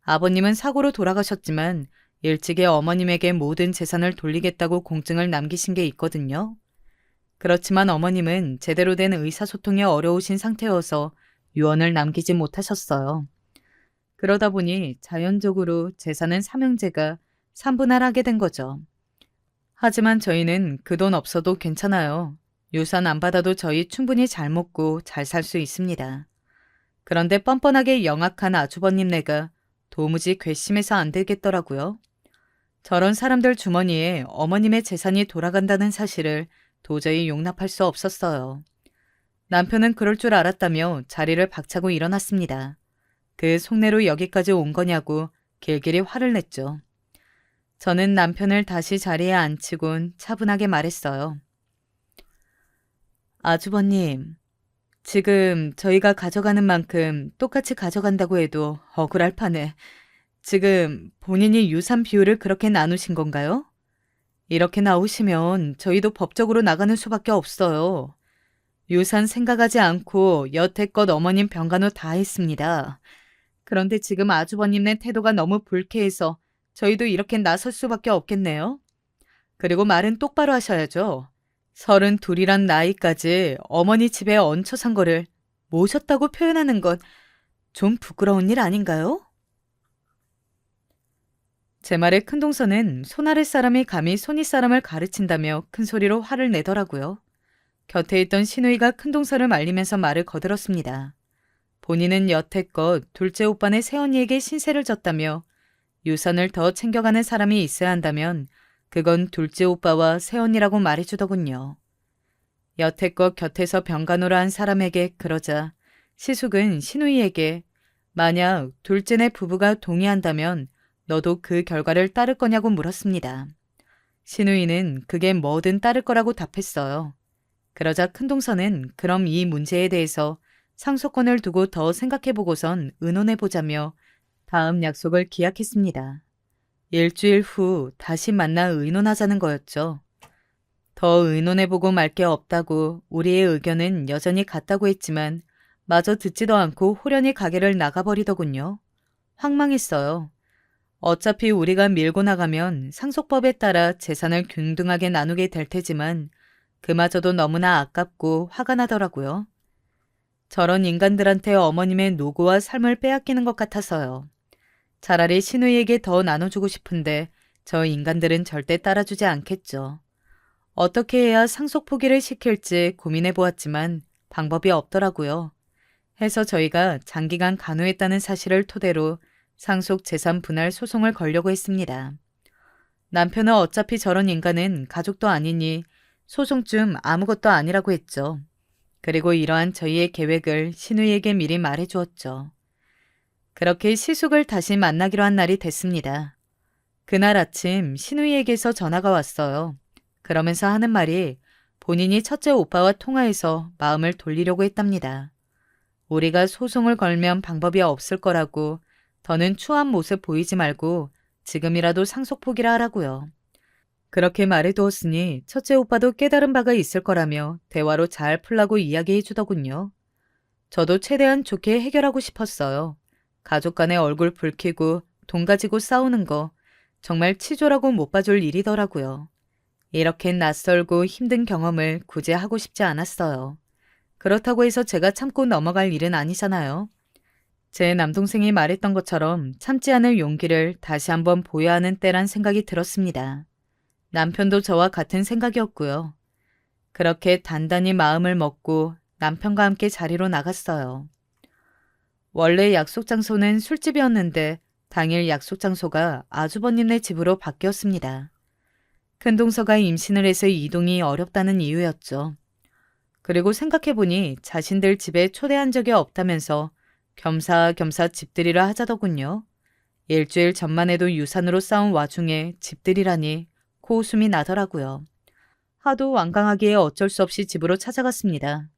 아버님은 사고로 돌아가셨지만 일찍이 어머님에게 모든 재산을 돌리겠다고 공증을 남기신 게 있거든요. 그렇지만 어머님은 제대로 된 의사소통이 어려우신 상태여서 유언을 남기지 못하셨어요. 그러다 보니 자연적으로 재산은 삼형제가 3분할 하게 된 거죠. 하지만 저희는 그 돈 없어도 괜찮아요. 유산 안 받아도 저희 충분히 잘 먹고 잘 살 수 있습니다. 그런데 뻔뻔하게 영악한 아주버님네가 도무지 괘씸해서 안 되겠더라고요. 저런 사람들 주머니에 어머님의 재산이 돌아간다는 사실을 도저히 용납할 수 없었어요. 남편은 그럴 줄 알았다며 자리를 박차고 일어났습니다. 그 속내로 여기까지 온 거냐고 길길이 화를 냈죠. 저는 남편을 다시 자리에 앉히곤 차분하게 말했어요. 아주버님, 지금 저희가 가져가는 만큼 똑같이 가져간다고 해도 억울할 판에 지금 본인이 유산 비율을 그렇게 나누신 건가요? 이렇게 나오시면 저희도 법적으로 나가는 수밖에 없어요. 유산 생각하지 않고 여태껏 어머님 병간호 다 했습니다. 그런데 지금 아주버님네 태도가 너무 불쾌해서 저희도 이렇게 나설 수밖에 없겠네요. 그리고 말은 똑바로 하셔야죠. 32이란 나이까지 어머니 집에 얹혀 산 거를 모셨다고 표현하는 건 좀 부끄러운 일 아닌가요? 제 말에 큰동서는 손아래 사람이 감히 손윗 사람을 가르친다며 큰 소리로 화를 내더라고요. 곁에 있던 시누이가 큰동서를 말리면서 말을 거들었습니다. 본인은 여태껏 둘째 오빠네 새언니에게 신세를 졌다며 유산을 더 챙겨가는 사람이 있어야 한다면 그건 둘째 오빠와 새언니라고 말해주더군요. 여태껏 곁에서 병간호를 한 사람에게 그러자 시숙은 시누이에게 만약 둘째네 부부가 동의한다면 너도 그 결과를 따를 거냐고 물었습니다. 시누이는 그게 뭐든 따를 거라고 답했어요. 그러자 큰동서는 그럼 이 문제에 대해서 상속권을 두고 더 생각해보고선 의논해보자며 다음 약속을 기약했습니다. 일주일 후 다시 만나 의논하자는 거였죠. 더 의논해보고 말 게 없다고 우리의 의견은 여전히 같다고 했지만 마저 듣지도 않고 호련히 가게를 나가버리더군요. 황망했어요. 어차피 우리가 밀고 나가면 상속법에 따라 재산을 균등하게 나누게 될 테지만 그마저도 너무나 아깝고 화가 나더라고요. 저런 인간들한테 어머님의 노고와 삶을 빼앗기는 것 같아서요. 차라리 시누이에게 더 나눠주고 싶은데 저 인간들은 절대 따라주지 않겠죠. 어떻게 해야 상속 포기를 시킬지 고민해 보았지만 방법이 없더라고요. 해서 저희가 장기간 간호했다는 사실을 토대로 상속 재산 분할 소송을 걸려고 했습니다. 남편은 어차피 저런 인간은 가족도 아니니 소송쯤 아무것도 아니라고 했죠. 그리고 이러한 저희의 계획을 신우이에게 미리 말해주었죠. 그렇게 시숙을 다시 만나기로 한 날이 됐습니다. 그날 아침 신우이에게서 전화가 왔어요. 그러면서 하는 말이 본인이 첫째 오빠와 통화해서 마음을 돌리려고 했답니다. 우리가 소송을 걸면 방법이 없을 거라고, 더는 추한 모습 보이지 말고 지금이라도 상속 포기를 하라고요. 그렇게 말해두었으니 첫째 오빠도 깨달은 바가 있을 거라며 대화로 잘 풀라고 이야기해 주더군요. 저도 최대한 좋게 해결하고 싶었어요. 가족 간에 얼굴 붉히고 돈 가지고 싸우는 거 정말 치졸하고 못 봐줄 일이더라고요. 이렇게 낯설고 힘든 경험을 굳이 하고 싶지 않았어요. 그렇다고 해서 제가 참고 넘어갈 일은 아니잖아요. 제 남동생이 말했던 것처럼 참지 않을 용기를 다시 한번 보여야 하는 때란 생각이 들었습니다. 남편도 저와 같은 생각이었고요. 그렇게 단단히 마음을 먹고 남편과 함께 자리로 나갔어요. 원래 약속 장소는 술집이었는데 당일 약속 장소가 아주버님네 집으로 바뀌었습니다. 큰동서가 임신을 해서 이동이 어렵다는 이유였죠. 그리고 생각해보니 자신들 집에 초대한 적이 없다면서 겸사겸사 집들이를 하자더군요. 일주일 전만 해도 유산으로 싸운 와중에 집들이라니 코웃음이 나더라고요. 하도 완강하기에 어쩔 수 없이 집으로 찾아갔습니다.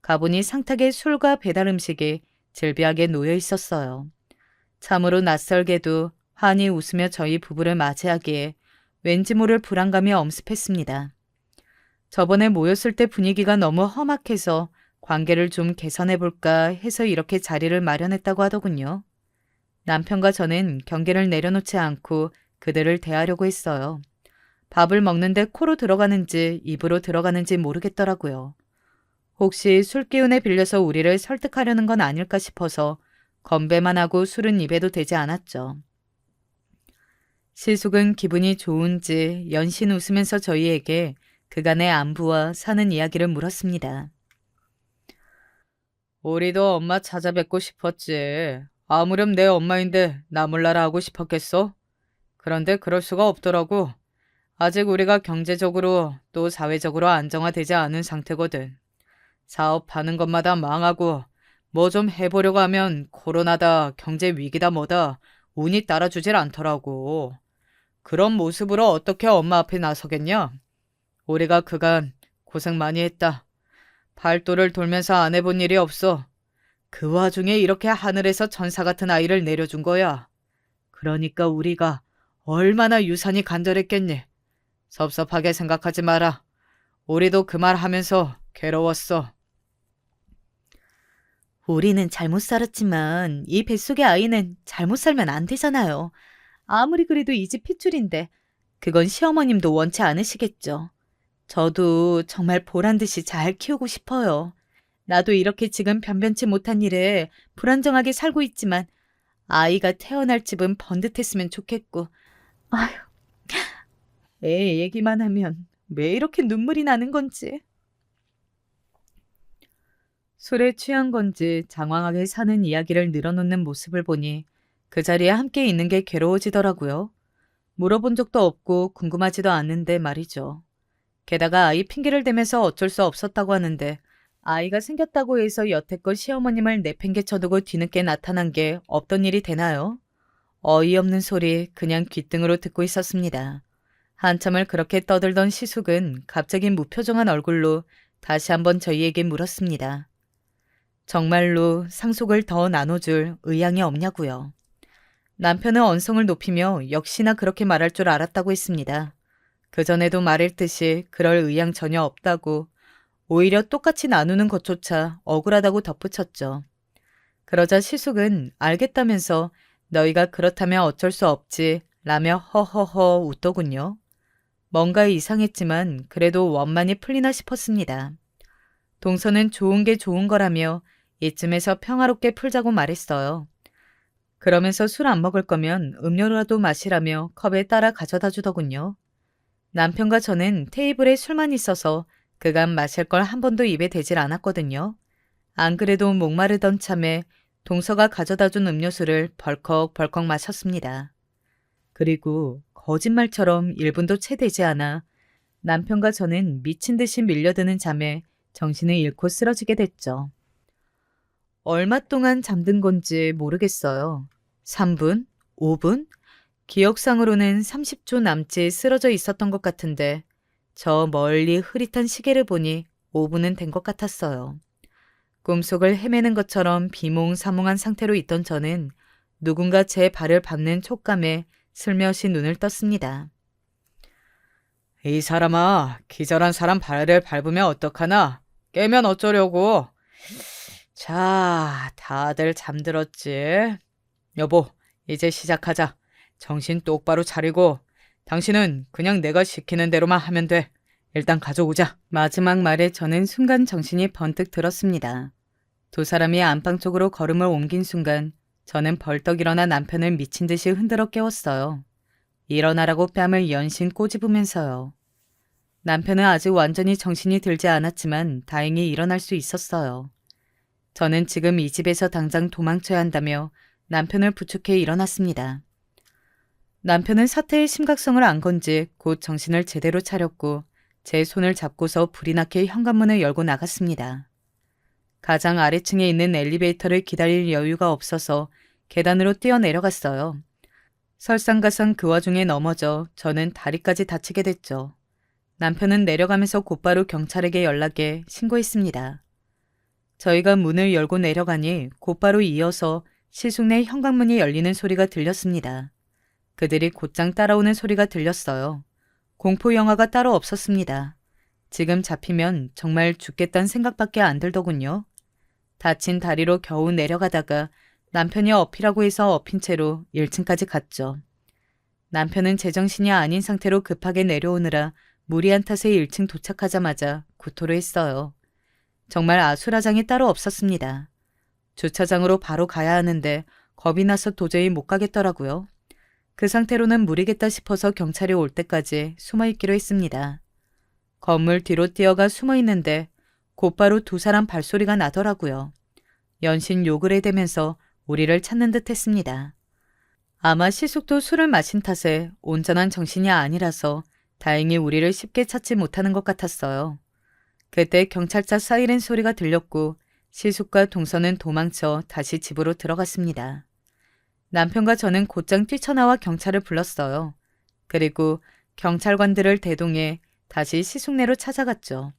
가보니 상탁에 술과 배달 음식이 질비하게 놓여 있었어요. 참으로 낯설게도 환히 웃으며 저희 부부를 맞이하기에 왠지 모를 불안감이 엄습했습니다. 저번에 모였을 때 분위기가 너무 험악해서 관계를 좀 개선해볼까 해서 이렇게 자리를 마련했다고 하더군요. 남편과 저는 경계를 내려놓지 않고 그들을 대하려고 했어요. 밥을 먹는데 코로 들어가는지 입으로 들어가는지 모르겠더라고요. 혹시 술 기운에 빌려서 우리를 설득하려는 건 아닐까 싶어서 건배만 하고 술은 입에도 대지 않았죠. 시숙은 기분이 좋은지 연신 웃으면서 저희에게 그간의 안부와 사는 이야기를 물었습니다. 우리도 엄마 찾아뵙고 싶었지. 아무렴 내 엄마인데 나 몰라라 하고 싶었겠어? 그런데 그럴 수가 없더라고. 아직 우리가 경제적으로 또 사회적으로 안정화되지 않은 상태거든. 사업하는 것마다 망하고 뭐 좀 해보려고 하면 코로나다 경제 위기다 뭐다 운이 따라주질 않더라고. 그런 모습으로 어떻게 엄마 앞에 나서겠냐? 우리가 그간 고생 많이 했다. 팔도를 돌면서 안 해본 일이 없어. 그 와중에 이렇게 하늘에서 천사 같은 아이를 내려준 거야. 그러니까 우리가 얼마나 유산이 간절했겠니? 섭섭하게 생각하지 마라. 우리도 그 말 하면서 괴로웠어. 우리는 잘못 살았지만 이 뱃속의 아이는 잘못 살면 안 되잖아요. 아무리 그래도 이 집 핏줄인데 그건 시어머님도 원치 않으시겠죠. 저도 정말 보란 듯이 잘 키우고 싶어요. 나도 이렇게 지금 변변치 못한 일에 불안정하게 살고 있지만 아이가 태어날 집은 번듯했으면 좋겠고. 아휴, 애 얘기만 하면 왜 이렇게 눈물이 나는 건지. 술에 취한 건지 장황하게 사는 이야기를 늘어놓는 모습을 보니 그 자리에 함께 있는 게 괴로워지더라고요. 물어본 적도 없고 궁금하지도 않는데 말이죠. 게다가 아이 핑계를 대면서 어쩔 수 없었다고 하는데 아이가 생겼다고 해서 여태껏 시어머님을 내팽개쳐두고 뒤늦게 나타난 게 없던 일이 되나요? 어이없는 소리 그냥 귓등으로 듣고 있었습니다. 한참을 그렇게 떠들던 시숙은 갑자기 무표정한 얼굴로 다시 한번 저희에게 물었습니다. 정말로 상속을 더 나눠줄 의향이 없냐고요. 남편은 언성을 높이며 역시나 그렇게 말할 줄 알았다고 했습니다. 그전에도 말했듯이 그럴 의향 전혀 없다고, 오히려 똑같이 나누는 것조차 억울하다고 덧붙였죠. 그러자 시숙은 알겠다면서 너희가 그렇다면 어쩔 수 없지 라며 허허허 웃더군요. 뭔가 이상했지만 그래도 원만히 풀리나 싶었습니다. 동서는 좋은 게 좋은 거라며 이쯤에서 평화롭게 풀자고 말했어요. 그러면서 술 안 먹을 거면 음료라도 마시라며 컵에 따라 가져다 주더군요. 남편과 저는 테이블에 술만 있어서 그간 마실 걸 한 번도 입에 대질 않았거든요. 안 그래도 목마르던 참에 동서가 가져다 준 음료수를 벌컥벌컥 마셨습니다. 그리고 거짓말처럼 1분도 채 되지 않아 남편과 저는 미친 듯이 밀려드는 잠에 정신을 잃고 쓰러지게 됐죠. 얼마 동안 잠든 건지 모르겠어요. 3분? 5분? 기억상으로는 30초 남짓 쓰러져 있었던 것 같은데 저 멀리 흐릿한 시계를 보니 5분은 된 것 같았어요. 꿈속을 헤매는 것처럼 비몽사몽한 상태로 있던 저는 누군가 제 발을 밟는 촉감에 슬며시 눈을 떴습니다. 이 사람아, 기절한 사람 발을 밟으면 어떡하나? 깨면 어쩌려고? 자, 다들 잠들었지? 여보, 이제 시작하자. 정신 똑바로 차리고 당신은 그냥 내가 시키는 대로만 하면 돼. 일단 가져오자. 마지막 말에 저는 순간 정신이 번뜩 들었습니다. 두 사람이 안방 쪽으로 걸음을 옮긴 순간 저는 벌떡 일어나 남편을 미친 듯이 흔들어 깨웠어요. 일어나라고 뺨을 연신 꼬집으면서요. 남편은 아직 완전히 정신이 들지 않았지만 다행히 일어날 수 있었어요. 저는 지금 이 집에서 당장 도망쳐야 한다며 남편을 부축해 일어났습니다. 남편은 사태의 심각성을 안 건지 곧 정신을 제대로 차렸고 제 손을 잡고서 불이 나게 현관문을 열고 나갔습니다. 가장 아래층에 있는 엘리베이터를 기다릴 여유가 없어서 계단으로 뛰어내려갔어요. 설상가상 그 와중에 넘어져 저는 다리까지 다치게 됐죠. 남편은 내려가면서 곧바로 경찰에게 연락해 신고했습니다. 저희가 문을 열고 내려가니 곧바로 이어서 시숙네 현관문이 열리는 소리가 들렸습니다. 그들이 곧장 따라오는 소리가 들렸어요. 공포 영화가 따로 없었습니다. 지금 잡히면 정말 죽겠다는 생각밖에 안 들더군요. 다친 다리로 겨우 내려가다가 남편이 업히라고 해서 업힌 채로 1층까지 갔죠. 남편은 제정신이 아닌 상태로 급하게 내려오느라 무리한 탓에 1층 도착하자마자 구토를 했어요. 정말 아수라장이 따로 없었습니다. 주차장으로 바로 가야 하는데 겁이 나서 도저히 못 가겠더라고요. 그 상태로는 무리겠다 싶어서 경찰이 올 때까지 숨어있기로 했습니다. 건물 뒤로 뛰어가 숨어있는데 곧바로 두 사람 발소리가 나더라고요. 연신 욕을 해대면서 우리를 찾는 듯 했습니다. 아마 시숙도 술을 마신 탓에 온전한 정신이 아니라서 다행히 우리를 쉽게 찾지 못하는 것 같았어요. 그때 경찰차 사이렌 소리가 들렸고 시숙과 동서는 도망쳐 다시 집으로 들어갔습니다. 남편과 저는 곧장 뛰쳐나와 경찰을 불렀어요. 그리고 경찰관들을 대동해 다시 시숙네로 찾아갔죠.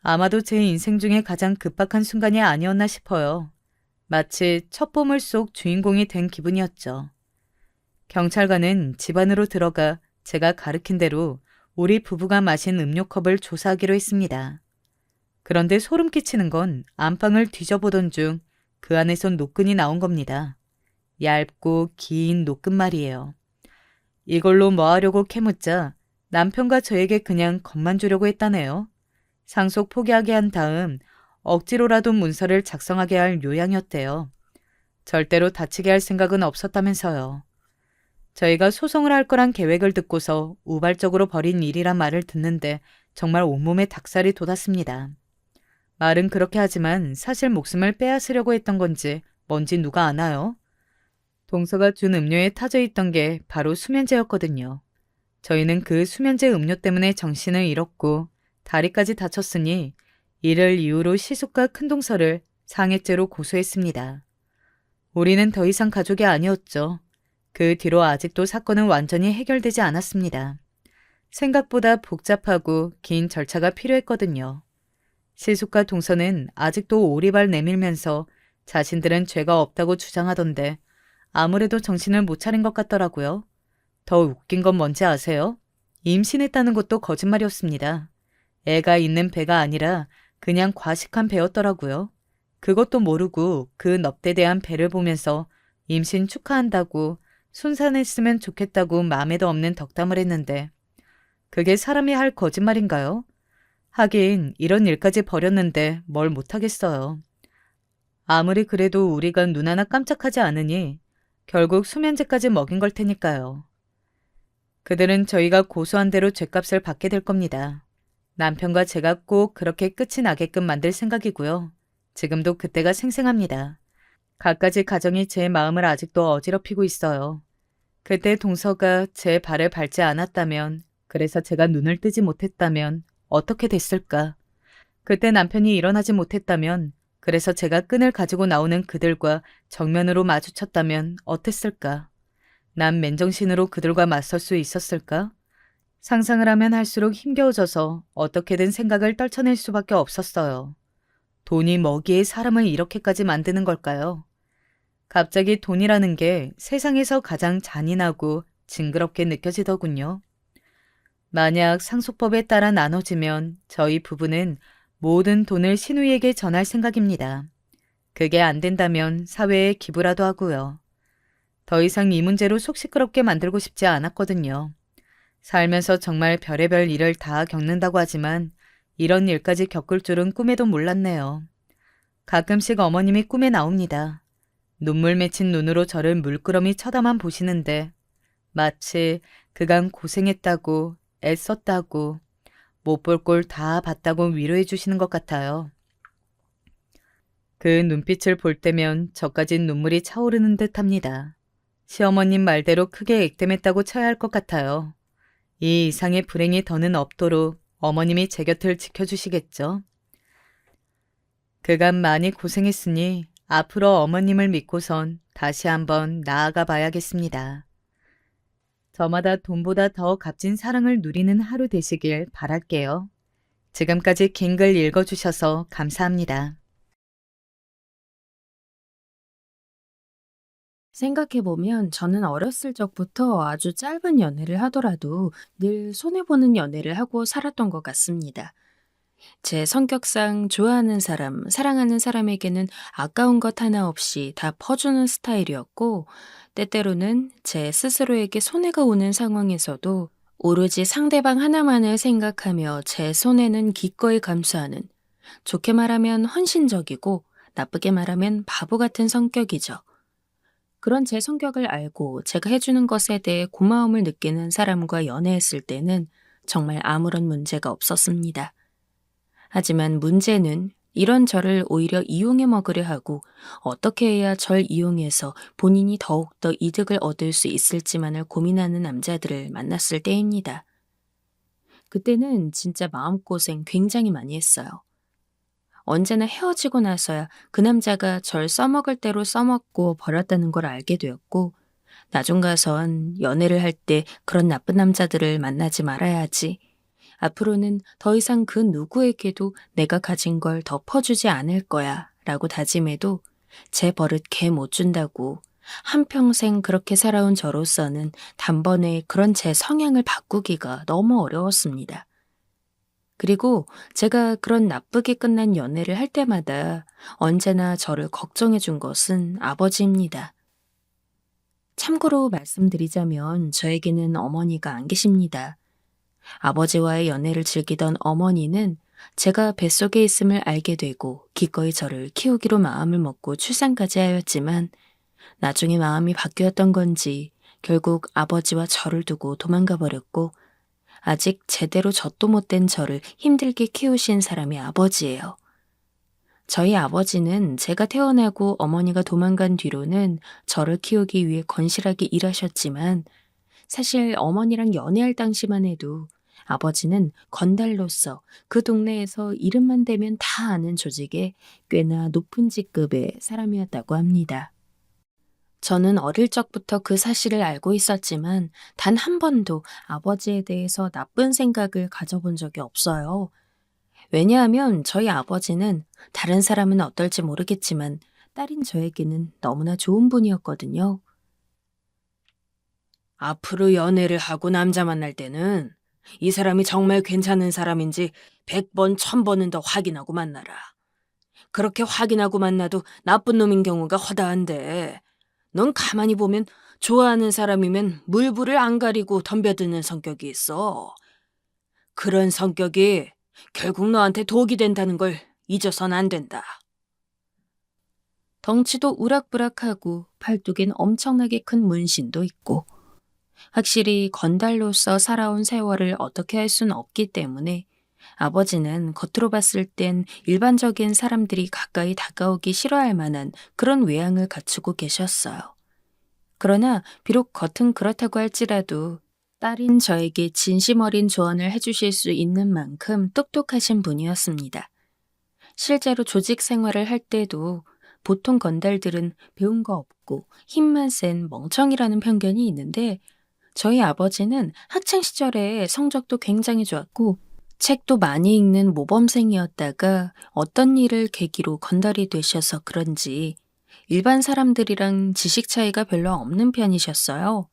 아마도 제 인생 중에 가장 급박한 순간이 아니었나 싶어요. 마치 첫 보물 속 주인공이 된 기분이었죠. 경찰관은 집 안으로 들어가 제가 가르친 대로 우리 부부가 마신 음료컵을 조사하기로 했습니다. 그런데 소름 끼치는 건 안방을 뒤져보던 중 그 안에선 노끈이 나온 겁니다. 얇고 긴 노끈 말이에요. 이걸로 뭐 하려고 캐묻자 남편과 저에게 그냥 겁만 주려고 했다네요. 상속 포기하게 한 다음 억지로라도 문서를 작성하게 할 요양이었대요. 절대로 다치게 할 생각은 없었다면서요. 저희가 소송을 할 거란 계획을 듣고서 우발적으로 벌인 일이란 말을 듣는데 정말 온몸에 닭살이 돋았습니다. 말은 그렇게 하지만 사실 목숨을 빼앗으려고 했던 건지 뭔지 누가 아나요? 동서가 준 음료에 타져 있던 게 바로 수면제였거든요. 저희는 그 수면제 음료 때문에 정신을 잃었고 다리까지 다쳤으니 이를 이유로 시숙과 큰동서를 상해죄로 고소했습니다. 우리는 더 이상 가족이 아니었죠. 그 뒤로 아직도 사건은 완전히 해결되지 않았습니다. 생각보다 복잡하고 긴 절차가 필요했거든요. 시숙과 동서는 아직도 오리발 내밀면서 자신들은 죄가 없다고 주장하던데 아무래도 정신을 못 차린 것 같더라고요. 더 웃긴 건 뭔지 아세요? 임신했다는 것도 거짓말이었습니다. 애가 있는 배가 아니라 그냥 과식한 배였더라고요. 그것도 모르고 그 넙대대한 배를 보면서 임신 축하한다고 순산했으면 좋겠다고 마음에도 없는 덕담을 했는데 그게 사람이 할 거짓말인가요? 하긴 이런 일까지 벌였는데 뭘 못하겠어요. 아무리 그래도 우리가 눈 하나 깜짝하지 않으니 결국 수면제까지 먹인 걸 테니까요. 그들은 저희가 고소한 대로 죗값을 받게 될 겁니다. 남편과 제가 꼭 그렇게 끝이 나게끔 만들 생각이고요. 지금도 그때가 생생합니다. 갖가지 가정이 제 마음을 아직도 어지럽히고 있어요. 그때 동서가 제 발을 밟지 않았다면, 그래서 제가 눈을 뜨지 못했다면 어떻게 됐을까? 그때 남편이 일어나지 못했다면, 그래서 제가 끈을 가지고 나오는 그들과 정면으로 마주쳤다면 어땠을까? 난 맨정신으로 그들과 맞설 수 있었을까? 상상을 하면 할수록 힘겨워져서 어떻게든 생각을 떨쳐낼 수밖에 없었어요. 돈이 뭐기에 사람을 이렇게까지 만드는 걸까요? 갑자기 돈이라는 게 세상에서 가장 잔인하고 징그럽게 느껴지더군요. 만약 상속법에 따라 나눠지면 저희 부부는 모든 돈을 시누이에게 전할 생각입니다. 그게 안 된다면 사회에 기부라도 하고요. 더 이상 이 문제로 속 시끄럽게 만들고 싶지 않았거든요. 살면서 정말 별의별 일을 다 겪는다고 하지만 이런 일까지 겪을 줄은 꿈에도 몰랐네요. 가끔씩 어머님이 꿈에 나옵니다. 눈물 맺힌 눈으로 저를 물끄러미 쳐다만 보시는데 마치 그간 고생했다고 애썼다고 못 볼 꼴 다 봤다고 위로해 주시는 것 같아요. 그 눈빛을 볼 때면 저까진 눈물이 차오르는 듯합니다. 시어머님 말대로 크게 액땜했다고 쳐야 할 것 같아요. 이 이상의 불행이 더는 없도록 어머님이 제 곁을 지켜주시겠죠. 그간 많이 고생했으니 앞으로 어머님을 믿고선 다시 한번 나아가 봐야겠습니다. 저마다 돈보다 더 값진 사랑을 누리는 하루 되시길 바랄게요. 지금까지 긴 글 읽어주셔서 감사합니다. 생각해보면 저는 어렸을 적부터 아주 짧은 연애를 하더라도 늘 손해보는 연애를 하고 살았던 것 같습니다. 제 성격상 좋아하는 사람, 사랑하는 사람에게는 아까운 것 하나 없이 다 퍼주는 스타일이었고, 때때로는 제 스스로에게 손해가 오는 상황에서도 오로지 상대방 하나만을 생각하며 제 손해는 기꺼이 감수하는, 좋게 말하면 헌신적이고 나쁘게 말하면 바보 같은 성격이죠. 그런 제 성격을 알고 제가 해주는 것에 대해 고마움을 느끼는 사람과 연애했을 때는 정말 아무런 문제가 없었습니다. 하지만 문제는 이런 저를 오히려 이용해 먹으려 하고 어떻게 해야 절 이용해서 본인이 더욱더 이득을 얻을 수 있을지만을 고민하는 남자들을 만났을 때입니다. 그때는 진짜 마음고생 굉장히 많이 했어요. 언제나 헤어지고 나서야 그 남자가 절 써먹을 대로 써먹고 버렸다는 걸 알게 되었고, 나중 가선 연애를 할 때 그런 나쁜 남자들을 만나지 말아야지. 앞으로는 더 이상 그 누구에게도 내가 가진 걸 덮어주지 않을 거야 라고 다짐해도 제 버릇 개 못 준다고 한평생 그렇게 살아온 저로서는 단번에 그런 제 성향을 바꾸기가 너무 어려웠습니다. 그리고 제가 그런 나쁘게 끝난 연애를 할 때마다 언제나 저를 걱정해 준 것은 아버지입니다. 참고로 말씀드리자면 저에게는 어머니가 안 계십니다. 아버지와의 연애를 즐기던 어머니는 제가 뱃속에 있음을 알게 되고 기꺼이 저를 키우기로 마음을 먹고 출산까지 하였지만 나중에 마음이 바뀌었던 건지 결국 아버지와 저를 두고 도망가 버렸고, 아직 제대로 젖도 못된 저를 힘들게 키우신 사람이 아버지예요. 저희 아버지는 제가 태어나고 어머니가 도망간 뒤로는 저를 키우기 위해 건실하게 일하셨지만 사실 어머니랑 연애할 당시만 해도 아버지는 건달로서 그 동네에서 이름만 대면 다 아는 조직의 꽤나 높은 직급의 사람이었다고 합니다. 저는 어릴 적부터 그 사실을 알고 있었지만 단 한 번도 아버지에 대해서 나쁜 생각을 가져본 적이 없어요. 왜냐하면 저희 아버지는 다른 사람은 어떨지 모르겠지만 딸인 저에게는 너무나 좋은 분이었거든요. 앞으로 연애를 하고 남자 만날 때는 이 사람이 정말 괜찮은 사람인지 100번, 1000번은 더 확인하고 만나라. 그렇게 확인하고 만나도 나쁜 놈인 경우가 허다한데 넌 가만히 보면 좋아하는 사람이면 물불을 안 가리고 덤벼드는 성격이 있어. 그런 성격이 결국 너한테 독이 된다는 걸 잊어선 안 된다. 덩치도 우락부락하고 팔뚝엔 엄청나게 큰 문신도 있고, 확실히 건달로서 살아온 세월을 어떻게 할 수는 없기 때문에 아버지는 겉으로 봤을 땐 일반적인 사람들이 가까이 다가오기 싫어할 만한 그런 외양을 갖추고 계셨어요. 그러나 비록 겉은 그렇다고 할지라도 딸인 저에게 진심 어린 조언을 해주실 수 있는 만큼 똑똑하신 분이었습니다. 실제로 조직 생활을 할 때도 보통 건달들은 배운 거 없고 힘만 센 멍청이라는 편견이 있는데 저희 아버지는 학창 시절에 성적도 굉장히 좋았고 책도 많이 읽는 모범생이었다가 어떤 일을 계기로 건달이 되셔서 그런지 일반 사람들이랑 지식 차이가 별로 없는 편이셨어요.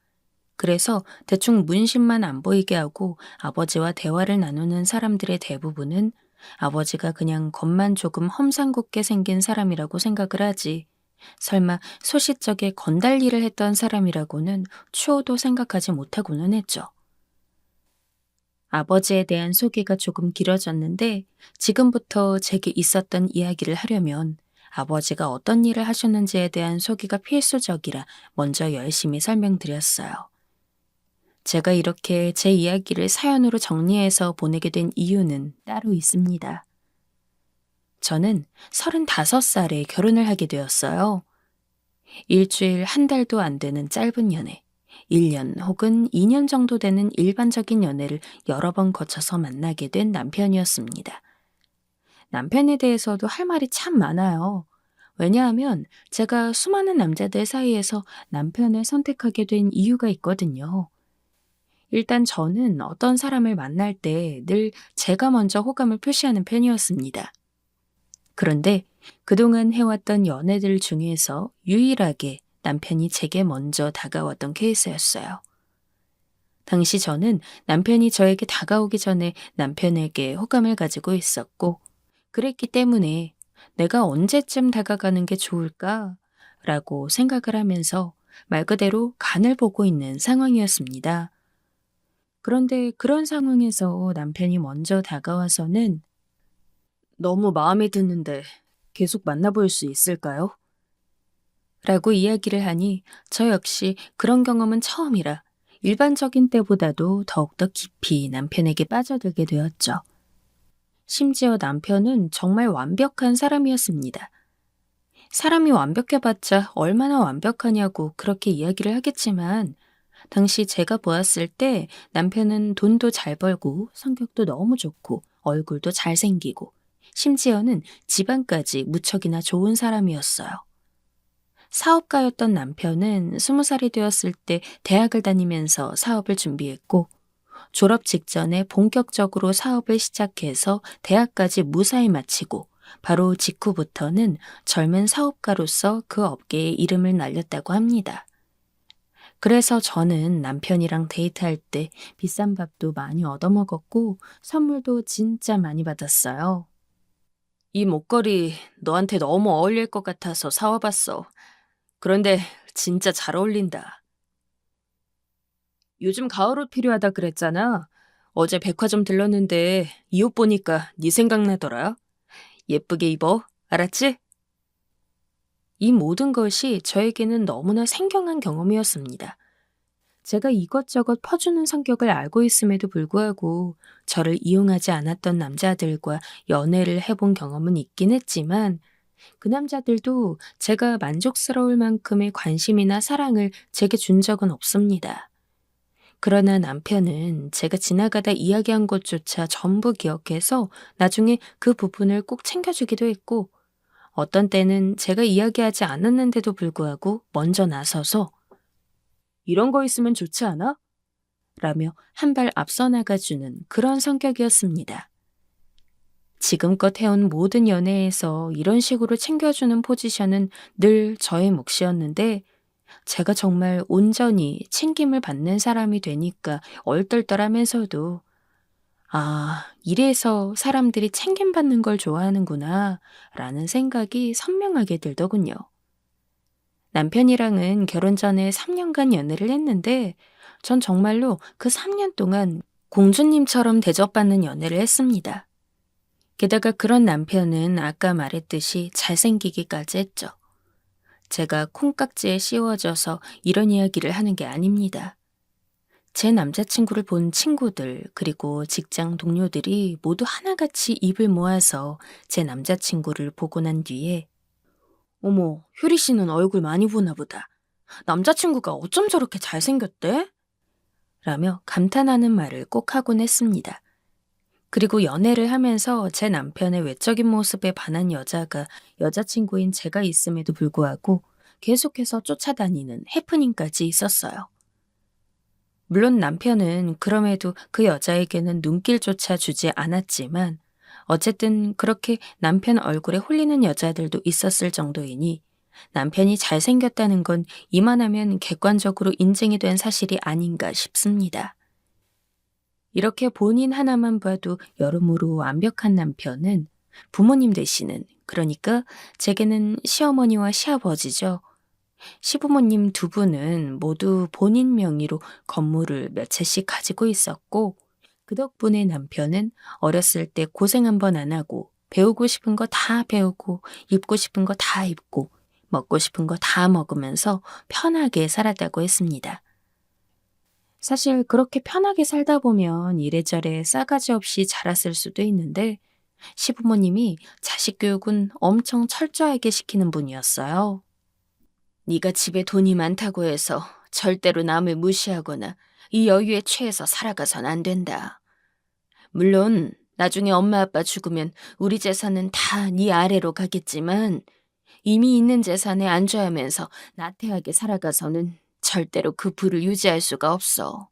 그래서 대충 문신만 안 보이게 하고 아버지와 대화를 나누는 사람들의 대부분은 아버지가 그냥 겉만 조금 험상궂게 생긴 사람이라고 생각을 하지. 설마 소시적에 건달 일을 했던 사람이라고는 추호도 생각하지 못하고는 했죠. 아버지에 대한 소개가 조금 길어졌는데 지금부터 제게 있었던 이야기를 하려면 아버지가 어떤 일을 하셨는지에 대한 소개가 필수적이라 먼저 열심히 설명드렸어요. 제가 이렇게 제 이야기를 사연으로 정리해서 보내게 된 이유는 따로 있습니다. 저는 35살에 결혼을 하게 되었어요. 일주일 한 달도 안 되는 짧은 연애, 1년 혹은 2년 정도 되는 일반적인 연애를 여러 번 거쳐서 만나게 된 남편이었습니다. 남편에 대해서도 할 말이 참 많아요. 왜냐하면 제가 수많은 남자들 사이에서 남편을 선택하게 된 이유가 있거든요. 일단 저는 어떤 사람을 만날 때 늘 제가 먼저 호감을 표시하는 편이었습니다. 그런데 그동안 해왔던 연애들 중에서 유일하게 남편이 제게 먼저 다가왔던 케이스였어요. 당시 저는 남편이 저에게 다가오기 전에 남편에게 호감을 가지고 있었고, 그랬기 때문에 내가 언제쯤 다가가는 게 좋을까? 라고 생각을 하면서 말 그대로 간을 보고 있는 상황이었습니다. 그런데 그런 상황에서 남편이 먼저 다가와서는 너무 마음에 드는데 계속 만나볼 수 있을까요? 라고 이야기를 하니 저 역시 그런 경험은 처음이라 일반적인 때보다도 더욱더 깊이 남편에게 빠져들게 되었죠. 심지어 남편은 정말 완벽한 사람이었습니다. 사람이 완벽해봤자 얼마나 완벽하냐고 그렇게 이야기를 하겠지만 당시 제가 보았을 때 남편은 돈도 잘 벌고 성격도 너무 좋고 얼굴도 잘생기고 심지어는 집안까지 무척이나 좋은 사람이었어요. 사업가였던 남편은 20살이 되었을 때 대학을 다니면서 사업을 준비했고 졸업 직전에 본격적으로 사업을 시작해서 대학까지 무사히 마치고 바로 직후부터는 젊은 사업가로서 그 업계에 이름을 날렸다고 합니다. 그래서 저는 남편이랑 데이트할 때 비싼 밥도 많이 얻어먹었고 선물도 진짜 많이 받았어요. 이 목걸이 너한테 너무 어울릴 것 같아서 사와봤어. 그런데 진짜 잘 어울린다. 요즘 가을옷 필요하다 그랬잖아. 어제 백화점 들렀는데 이 옷 보니까 네 생각나더라. 예쁘게 입어. 알았지? 이 모든 것이 저에게는 너무나 생경한 경험이었습니다. 제가 이것저것 퍼주는 성격을 알고 있음에도 불구하고 저를 이용하지 않았던 남자들과 연애를 해본 경험은 있긴 했지만 그 남자들도 제가 만족스러울 만큼의 관심이나 사랑을 제게 준 적은 없습니다. 그러나 남편은 제가 지나가다 이야기한 것조차 전부 기억해서 나중에 그 부분을 꼭 챙겨주기도 했고 어떤 때는 제가 이야기하지 않았는데도 불구하고 먼저 나서서 이런 거 있으면 좋지 않아? 라며 한 발 앞서 나가주는 그런 성격이었습니다. 지금껏 해온 모든 연애에서 이런 식으로 챙겨주는 포지션은 늘 저의 몫이었는데 제가 정말 온전히 챙김을 받는 사람이 되니까 얼떨떨하면서도 이래서 사람들이 챙김받는 걸 좋아하는구나 라는 생각이 선명하게 들더군요. 남편이랑은 결혼 전에 3년간 연애를 했는데 전 정말로 그 3년 동안 공주님처럼 대접받는 연애를 했습니다. 게다가 그런 남편은 아까 말했듯이 잘생기기까지 했죠. 제가 콩깍지에 씌워져서 이런 이야기를 하는 게 아닙니다. 제 남자친구를 본 친구들 그리고 직장 동료들이 모두 하나같이 입을 모아서 제 남자친구를 보고 난 뒤에 어머, 효리 씨는 얼굴 많이 보나 보다. 남자친구가 어쩜 저렇게 잘생겼대? 라며 감탄하는 말을 꼭 하곤 했습니다. 그리고 연애를 하면서 제 남편의 외적인 모습에 반한 여자가 여자친구인 제가 있음에도 불구하고 계속해서 쫓아다니는 해프닝까지 있었어요. 물론 남편은 그럼에도 그 여자에게는 눈길조차 주지 않았지만 어쨌든 그렇게 남편 얼굴에 홀리는 여자들도 있었을 정도이니 남편이 잘생겼다는 건 이만하면 객관적으로 인증이 된 사실이 아닌가 싶습니다. 이렇게 본인 하나만 봐도 여러모로 완벽한 남편은 부모님 되시는, 그러니까 제게는 시어머니와 시아버지죠. 시부모님 두 분은 모두 본인 명의로 건물을 몇 채씩 가지고 있었고, 그 덕분에 남편은 어렸을 때 고생 한 번 안 하고, 배우고 싶은 거 다 배우고, 입고 싶은 거 다 입고, 먹고 싶은 거 다 먹으면서 편하게 살았다고 했습니다. 사실 그렇게 편하게 살다 보면 이래저래 싸가지 없이 자랐을 수도 있는데, 시부모님이 자식 교육은 엄청 철저하게 시키는 분이었어요. 네가 집에 돈이 많다고 해서 절대로 남을 무시하거나 이 여유에 취해서 살아가선 안 된다. 물론 나중에 엄마 아빠 죽으면 우리 재산은 다 네 아래로 가겠지만 이미 있는 재산에 안주하면서 나태하게 살아가서는 절대로 그 부를 유지할 수가 없어.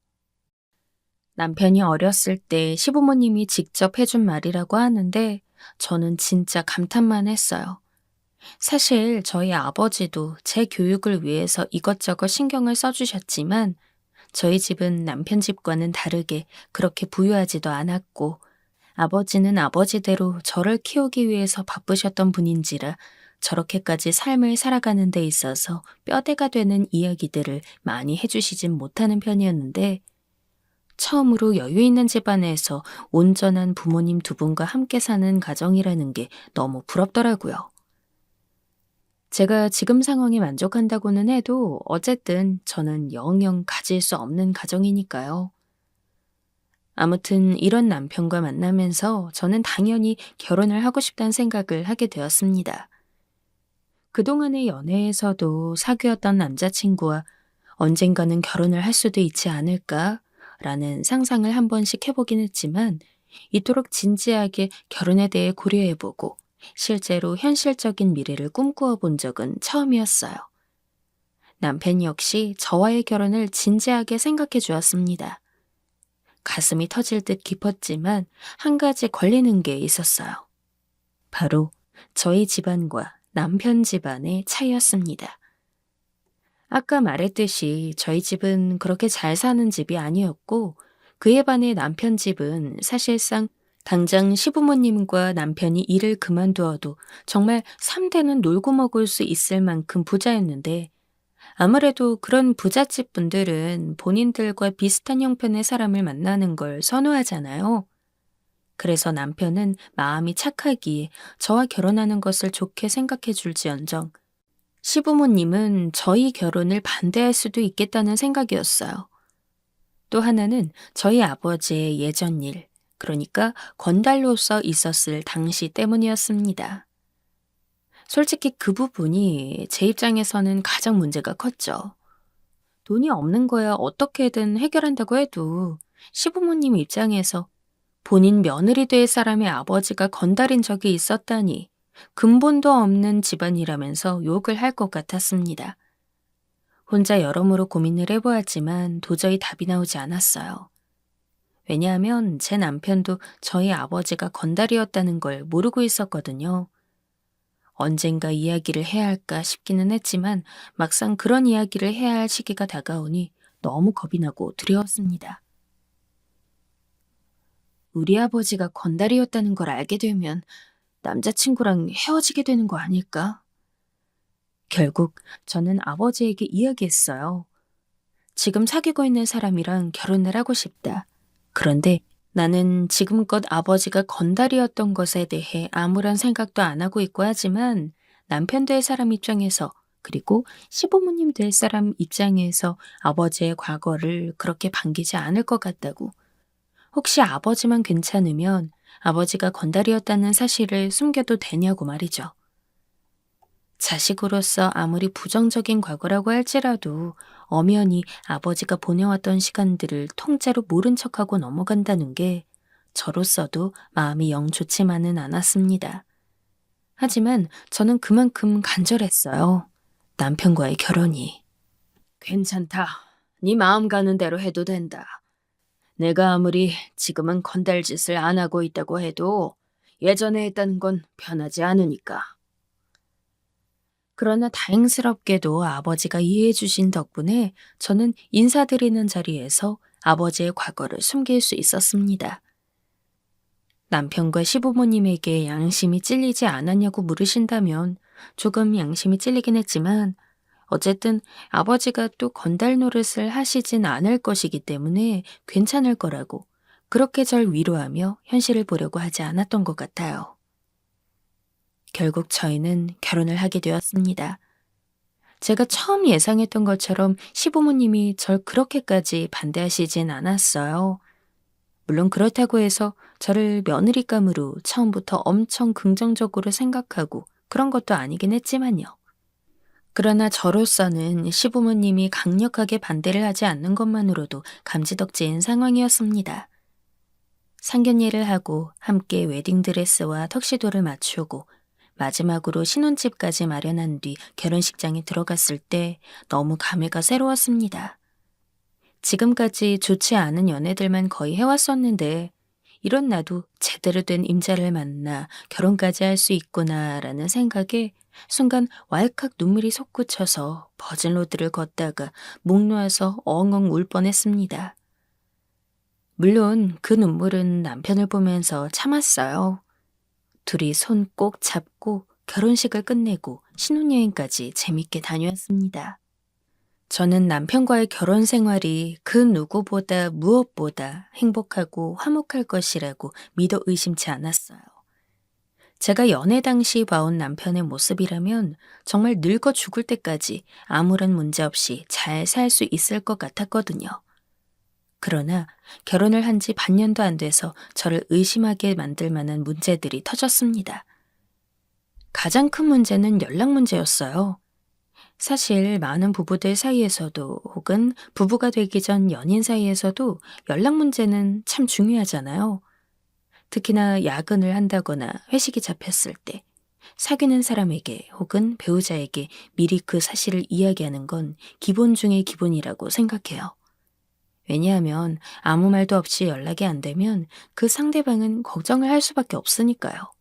남편이 어렸을 때 시부모님이 직접 해준 말이라고 하는데 저는 진짜 감탄만 했어요. 사실 저희 아버지도 제 교육을 위해서 이것저것 신경을 써주셨지만 저희 집은 남편 집과는 다르게 그렇게 부유하지도 않았고 아버지는 아버지대로 저를 키우기 위해서 바쁘셨던 분인지라 저렇게까지 삶을 살아가는 데 있어서 뼈대가 되는 이야기들을 많이 해주시진 못하는 편이었는데 처음으로 여유 있는 집안에서 온전한 부모님 두 분과 함께 사는 가정이라는 게 너무 부럽더라고요. 제가 지금 상황에 만족한다고는 해도 어쨌든 저는 영영 가질 수 없는 가정이니까요. 아무튼 이런 남편과 만나면서 저는 당연히 결혼을 하고 싶다는 생각을 하게 되었습니다. 그동안의 연애에서도 사귀었던 남자친구와 언젠가는 결혼을 할 수도 있지 않을까라는 상상을 한 번씩 해보긴 했지만 이토록 진지하게 결혼에 대해 고려해보고 실제로 현실적인 미래를 꿈꾸어 본 적은 처음이었어요. 남편 역시 저와의 결혼을 진지하게 생각해 주었습니다. 가슴이 터질 듯 깊었지만 한 가지 걸리는 게 있었어요. 바로 저희 집안과 남편 집안의 차이였습니다. 아까 말했듯이 저희 집은 그렇게 잘 사는 집이 아니었고 그에 반해 남편 집은 사실상 당장 시부모님과 남편이 일을 그만두어도 정말 3대는 놀고 먹을 수 있을 만큼 부자였는데 아무래도 그런 부잣집 분들은 본인들과 비슷한 형편의 사람을 만나는 걸 선호하잖아요. 그래서 남편은 마음이 착하기에 저와 결혼하는 것을 좋게 생각해 줄지언정 시부모님은 저희 결혼을 반대할 수도 있겠다는 생각이었어요. 또 하나는 저희 아버지의 예전 일, 그러니까 건달로서 있었을 당시 때문이었습니다. 솔직히 그 부분이 제 입장에서는 가장 문제가 컸죠. 돈이 없는 거야 어떻게든 해결한다고 해도 시부모님 입장에서 본인 며느리 될 사람의 아버지가 건달인 적이 있었다니 근본도 없는 집안이라면서 욕을 할 것 같았습니다. 혼자 여러모로 고민을 해보았지만 도저히 답이 나오지 않았어요. 왜냐하면 제 남편도 저희 아버지가 건달이었다는 걸 모르고 있었거든요. 언젠가 이야기를 해야 할까 싶기는 했지만 막상 그런 이야기를 해야 할 시기가 다가오니 너무 겁이 나고 두려웠습니다. 우리 아버지가 건달이었다는 걸 알게 되면 남자친구랑 헤어지게 되는 거 아닐까? 결국 저는 아버지에게 이야기했어요. 지금 사귀고 있는 사람이랑 결혼을 하고 싶다. 그런데 나는 지금껏 아버지가 건달이었던 것에 대해 아무런 생각도 안 하고 있고 하지만 남편 될 사람 입장에서 그리고 시부모님 될 사람 입장에서 아버지의 과거를 그렇게 반기지 않을 것 같다고. 혹시 아버지만 괜찮으면 아버지가 건달이었다는 사실을 숨겨도 되냐고 말이죠. 자식으로서 아무리 부정적인 과거라고 할지라도 엄연히 아버지가 보내왔던 시간들을 통째로 모른 척하고 넘어간다는 게 저로서도 마음이 영 좋지만은 않았습니다. 하지만 저는 그만큼 간절했어요. 남편과의 결혼이. 괜찮다. 네 마음 가는 대로 해도 된다. 내가 아무리 지금은 건달짓을 안 하고 있다고 해도 예전에 했다는 건 변하지 않으니까. 그러나 다행스럽게도 아버지가 이해해 주신 덕분에 저는 인사드리는 자리에서 아버지의 과거를 숨길 수 있었습니다. 남편과 시부모님에게 양심이 찔리지 않았냐고 물으신다면 조금 양심이 찔리긴 했지만 어쨌든 아버지가 또 건달 노릇을 하시진 않을 것이기 때문에 괜찮을 거라고 그렇게 절 위로하며 현실을 보려고 하지 않았던 것 같아요. 결국 저희는 결혼을 하게 되었습니다. 제가 처음 예상했던 것처럼 시부모님이 절 그렇게까지 반대하시진 않았어요. 물론 그렇다고 해서 저를 며느리감으로 처음부터 엄청 긍정적으로 생각하고 그런 것도 아니긴 했지만요. 그러나 저로서는 시부모님이 강력하게 반대를 하지 않는 것만으로도 감지덕지인 상황이었습니다. 상견례를 하고 함께 웨딩드레스와 턱시도를 맞추고 마지막으로 신혼집까지 마련한 뒤 결혼식장에 들어갔을 때 너무 감회가 새로웠습니다. 지금까지 좋지 않은 연애들만 거의 해왔었는데 이런 나도 제대로 된 임자를 만나 결혼까지 할 수 있구나라는 생각에 순간 왈칵 눈물이 솟구쳐서 버진로드를 걷다가 목 놓아서 엉엉 울 뻔했습니다. 물론 그 눈물은 남편을 보면서 참았어요. 둘이 손 꼭 잡고 결혼식을 끝내고 신혼여행까지 재밌게 다녀왔습니다. 저는 남편과의 결혼 생활이 그 누구보다 무엇보다 행복하고 화목할 것이라고 믿어 의심치 않았어요. 제가 연애 당시 봐온 남편의 모습이라면 정말 늙어 죽을 때까지 아무런 문제 없이 잘 살 수 있을 것 같았거든요. 그러나 결혼을 한 지 반년도 안 돼서 저를 의심하게 만들 만한 문제들이 터졌습니다. 가장 큰 문제는 연락 문제였어요. 사실 많은 부부들 사이에서도 혹은 부부가 되기 전 연인 사이에서도 연락 문제는 참 중요하잖아요. 특히나 야근을 한다거나 회식이 잡혔을 때 사귀는 사람에게 혹은 배우자에게 미리 그 사실을 이야기하는 건 기본 중의 기본이라고 생각해요. 왜냐하면 아무 말도 없이 연락이 안 되면 그 상대방은 걱정을 할 수밖에 없으니까요.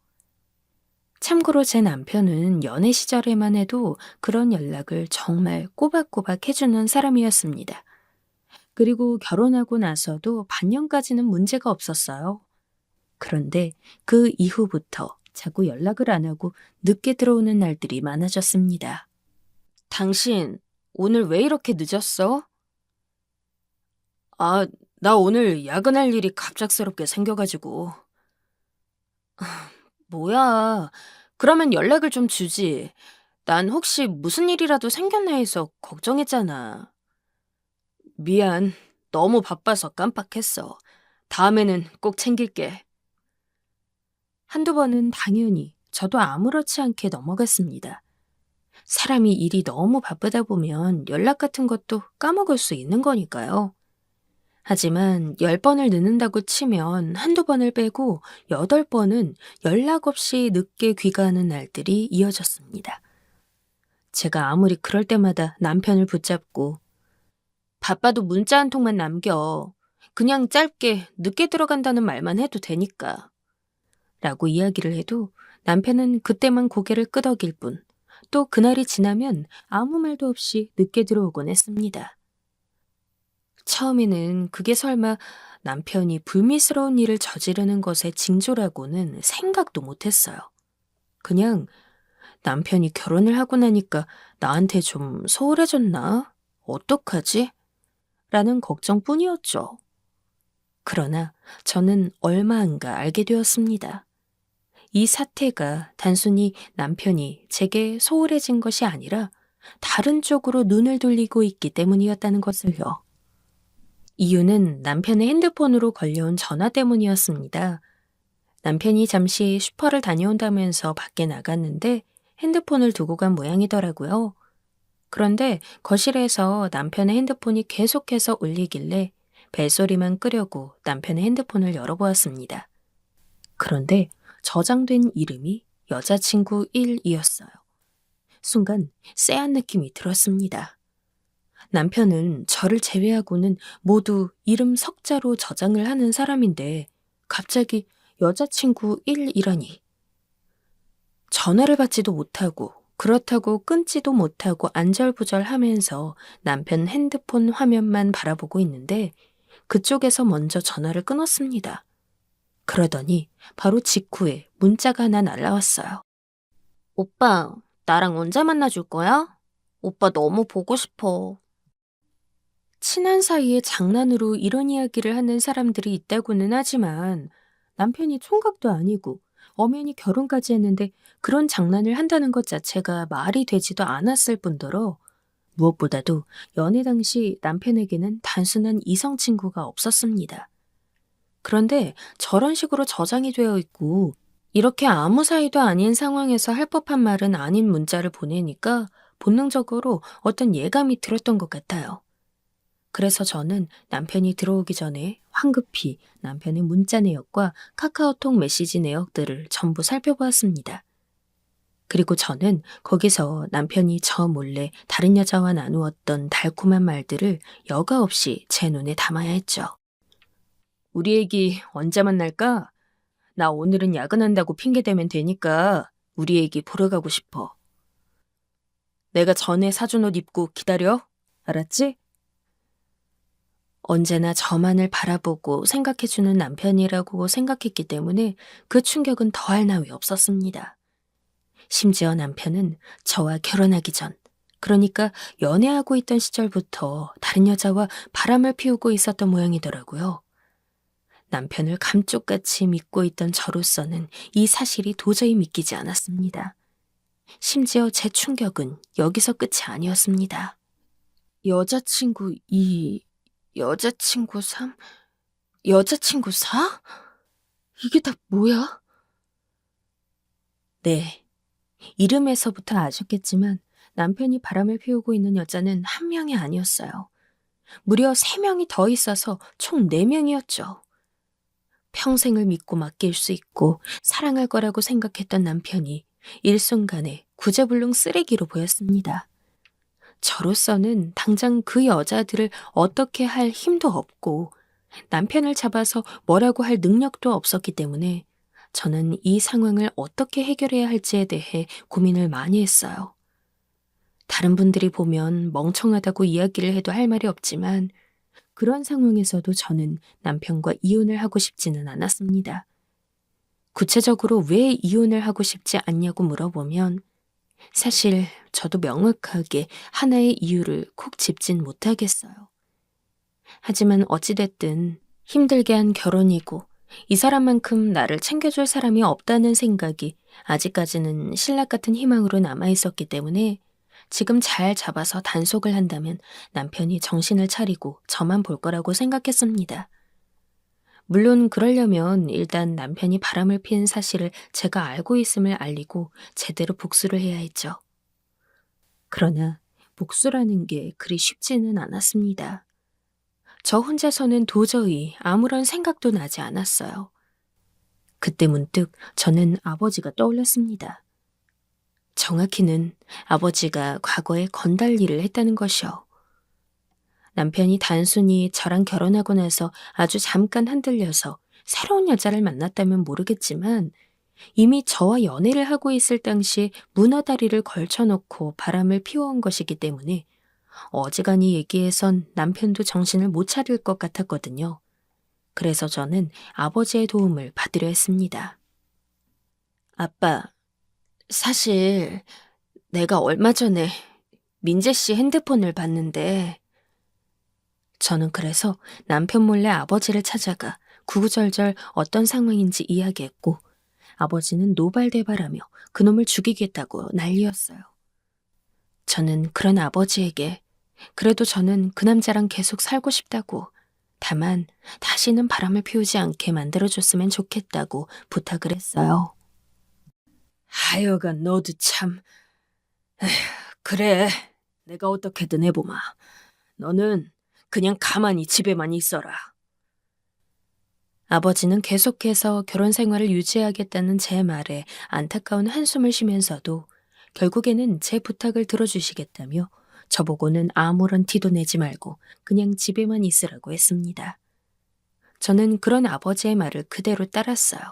참고로 제 남편은 연애 시절에만 해도 그런 연락을 정말 꼬박꼬박 해주는 사람이었습니다. 그리고 결혼하고 나서도 반년까지는 문제가 없었어요. 그런데 그 이후부터 자꾸 연락을 안 하고 늦게 들어오는 날들이 많아졌습니다. 당신, 오늘 왜 이렇게 늦었어? 아, 나 오늘 야근할 일이 갑작스럽게 생겨가지고. 뭐야. 그러면 연락을 좀 주지. 난 혹시 무슨 일이라도 생겼나 해서 걱정했잖아. 미안. 너무 바빠서 깜빡했어. 다음에는 꼭 챙길게. 한두 번은 당연히 저도 아무렇지 않게 넘어갔습니다. 사람이 일이 너무 바쁘다 보면 연락 같은 것도 까먹을 수 있는 거니까요. 하지만 10번을 늦는다고 치면 한두 번을 빼고 8번은 연락 없이 늦게 귀가하는 날들이 이어졌습니다. 제가 아무리 그럴 때마다 남편을 붙잡고 바빠도 문자 한 통만 남겨. 그냥 짧게 늦게 들어간다는 말만 해도 되니까. 라고 이야기를 해도 남편은 그때만 고개를 끄덕일 뿐 또 그날이 지나면 아무 말도 없이 늦게 들어오곤 했습니다. 처음에는 그게 설마 남편이 불미스러운 일을 저지르는 것의 징조라고는 생각도 못했어요. 그냥 남편이 결혼을 하고 나니까 나한테 좀 소홀해졌나? 어떡하지? 라는 걱정뿐이었죠. 그러나 저는 얼마 안가 알게 되었습니다. 이 사태가 단순히 남편이 제게 소홀해진 것이 아니라 다른 쪽으로 눈을 돌리고 있기 때문이었다는 것을요. 이유는 남편의 핸드폰으로 걸려온 전화 때문이었습니다. 남편이 잠시 슈퍼를 다녀온다면서 밖에 나갔는데 핸드폰을 두고 간 모양이더라고요. 그런데 거실에서 남편의 핸드폰이 계속해서 울리길래 벨소리만 끄려고 남편의 핸드폰을 열어보았습니다. 그런데 저장된 이름이 여자친구 1이었어요. 순간 쎄한 느낌이 들었습니다. 남편은 저를 제외하고는 모두 이름 석자로 저장을 하는 사람인데 갑자기 여자친구 1이라니. 전화를 받지도 못하고 그렇다고 끊지도 못하고 안절부절하면서 남편 핸드폰 화면만 바라보고 있는데 그쪽에서 먼저 전화를 끊었습니다. 그러더니 바로 직후에 문자가 하나 날라왔어요. 오빠, 나랑 언제 만나줄 거야? 오빠 너무 보고 싶어. 친한 사이에 장난으로 이런 이야기를 하는 사람들이 있다고는 하지만 남편이 총각도 아니고 엄연히 결혼까지 했는데 그런 장난을 한다는 것 자체가 말이 되지도 않았을 뿐더러 무엇보다도 연애 당시 남편에게는 단순한 이성 친구가 없었습니다. 그런데 저런 식으로 저장이 되어 있고 이렇게 아무 사이도 아닌 상황에서 할 법한 말은 아닌 문자를 보내니까 본능적으로 어떤 예감이 들었던 것 같아요. 그래서 저는 남편이 들어오기 전에 황급히 남편의 문자 내역과 카카오톡 메시지 내역들을 전부 살펴보았습니다. 그리고 저는 거기서 남편이 저 몰래 다른 여자와 나누었던 달콤한 말들을 여과 없이 제 눈에 담아야 했죠. 우리 애기 언제 만날까? 나 오늘은 야근한다고 핑계대면 되니까 우리 애기 보러 가고 싶어. 내가 전에 사준 옷 입고 기다려. 알았지? 언제나 저만을 바라보고 생각해주는 남편이라고 생각했기 때문에 그 충격은 더할 나위 없었습니다. 심지어 남편은 저와 결혼하기 전, 그러니까 연애하고 있던 시절부터 다른 여자와 바람을 피우고 있었던 모양이더라고요. 남편을 감쪽같이 믿고 있던 저로서는 이 사실이 도저히 믿기지 않았습니다. 심지어 제 충격은 여기서 끝이 아니었습니다. 여자친구 2, 여자친구 3, 여자친구 4? 이게 다 뭐야? 네, 이름에서부터 아셨겠지만 남편이 바람을 피우고 있는 여자는 한 명이 아니었어요. 무려 3명이 더 있어서 총 4명이었죠. 평생을 믿고 맡길 수 있고 사랑할 거라고 생각했던 남편이 일순간에 구제불능 쓰레기로 보였습니다. 저로서는 당장 그 여자들을 어떻게 할 힘도 없고 남편을 잡아서 뭐라고 할 능력도 없었기 때문에 저는 이 상황을 어떻게 해결해야 할지에 대해 고민을 많이 했어요. 다른 분들이 보면 멍청하다고 이야기를 해도 할 말이 없지만 그런 상황에서도 저는 남편과 이혼을 하고 싶지는 않았습니다. 구체적으로 왜 이혼을 하고 싶지 않냐고 물어보면 사실 저도 명확하게 하나의 이유를 콕 짚진 못하겠어요. 하지만 어찌됐든 힘들게 한 결혼이고 이 사람만큼 나를 챙겨줄 사람이 없다는 생각이 아직까지는 신락 같은 희망으로 남아있었기 때문에 지금 잘 잡아서 단속을 한다면 남편이 정신을 차리고 저만 볼 거라고 생각했습니다. 물론 그러려면 일단 남편이 바람을 피운 사실을 제가 알고 있음을 알리고 제대로 복수를 해야 했죠. 그러나 복수라는 게 그리 쉽지는 않았습니다. 저 혼자서는 도저히 아무런 생각도 나지 않았어요. 그때 문득 저는 아버지가 떠올랐습니다. 정확히는 아버지가 과거에 건달 일을 했다는 것이요. 남편이 단순히 저랑 결혼하고 나서 아주 잠깐 흔들려서 새로운 여자를 만났다면 모르겠지만 이미 저와 연애를 하고 있을 당시 문어다리를 걸쳐놓고 바람을 피워온 것이기 때문에 어지간히 얘기해선 남편도 정신을 못 차릴 것 같았거든요. 그래서 저는 아버지의 도움을 받으려 했습니다. 아빠, 사실 내가 얼마 전에 민재 씨 핸드폰을 봤는데 저는 그래서 남편 몰래 아버지를 찾아가 구구절절 어떤 상황인지 이야기했고 아버지는 노발대발하며 그놈을 죽이겠다고 난리였어요. 저는 그런 아버지에게 그래도 저는 그 남자랑 계속 살고 싶다고 다만 다시는 바람을 피우지 않게 만들어줬으면 좋겠다고 부탁을 했어요. 하여간 너도 참... 에휴, 그래, 내가 어떻게든 해보마. 너는 그냥 가만히 집에만 있어라. 아버지는 계속해서 결혼 생활을 유지하겠다는 제 말에 안타까운 한숨을 쉬면서도 결국에는 제 부탁을 들어주시겠다며 저보고는 아무런 티도 내지 말고 그냥 집에만 있으라고 했습니다. 저는 그런 아버지의 말을 그대로 따랐어요.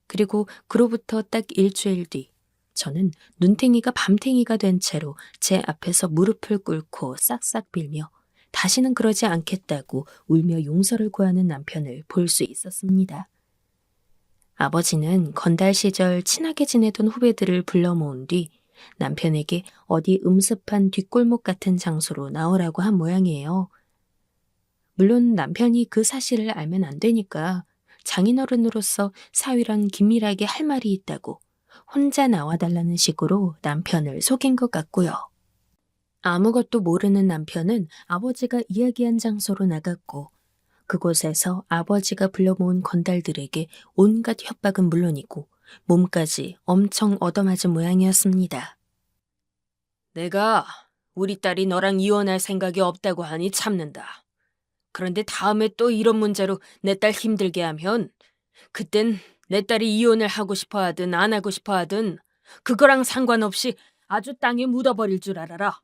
그리고 그로부터 딱 일주일 뒤 저는 눈탱이가 밤탱이가 된 채로 제 앞에서 무릎을 꿇고 싹싹 빌며 다시는 그러지 않겠다고 울며 용서를 구하는 남편을 볼 수 있었습니다. 아버지는 건달 시절 친하게 지내던 후배들을 불러 모은 뒤 남편에게 어디 음습한 뒷골목 같은 장소로 나오라고 한 모양이에요. 물론 남편이 그 사실을 알면 안 되니까 장인어른으로서 사위랑 긴밀하게 할 말이 있다고 혼자 나와달라는 식으로 남편을 속인 것 같고요. 아무것도 모르는 남편은 아버지가 이야기한 장소로 나갔고 그곳에서 아버지가 불러 모은 건달들에게 온갖 협박은 물론이고 몸까지 엄청 얻어맞은 모양이었습니다. 내가 우리 딸이 너랑 이혼할 생각이 없다고 하니 참는다. 그런데 다음에 또 이런 문제로 내 딸 힘들게 하면 그땐 내 딸이 이혼을 하고 싶어 하든 안 하고 싶어 하든 그거랑 상관없이 아주 땅에 묻어버릴 줄 알아라.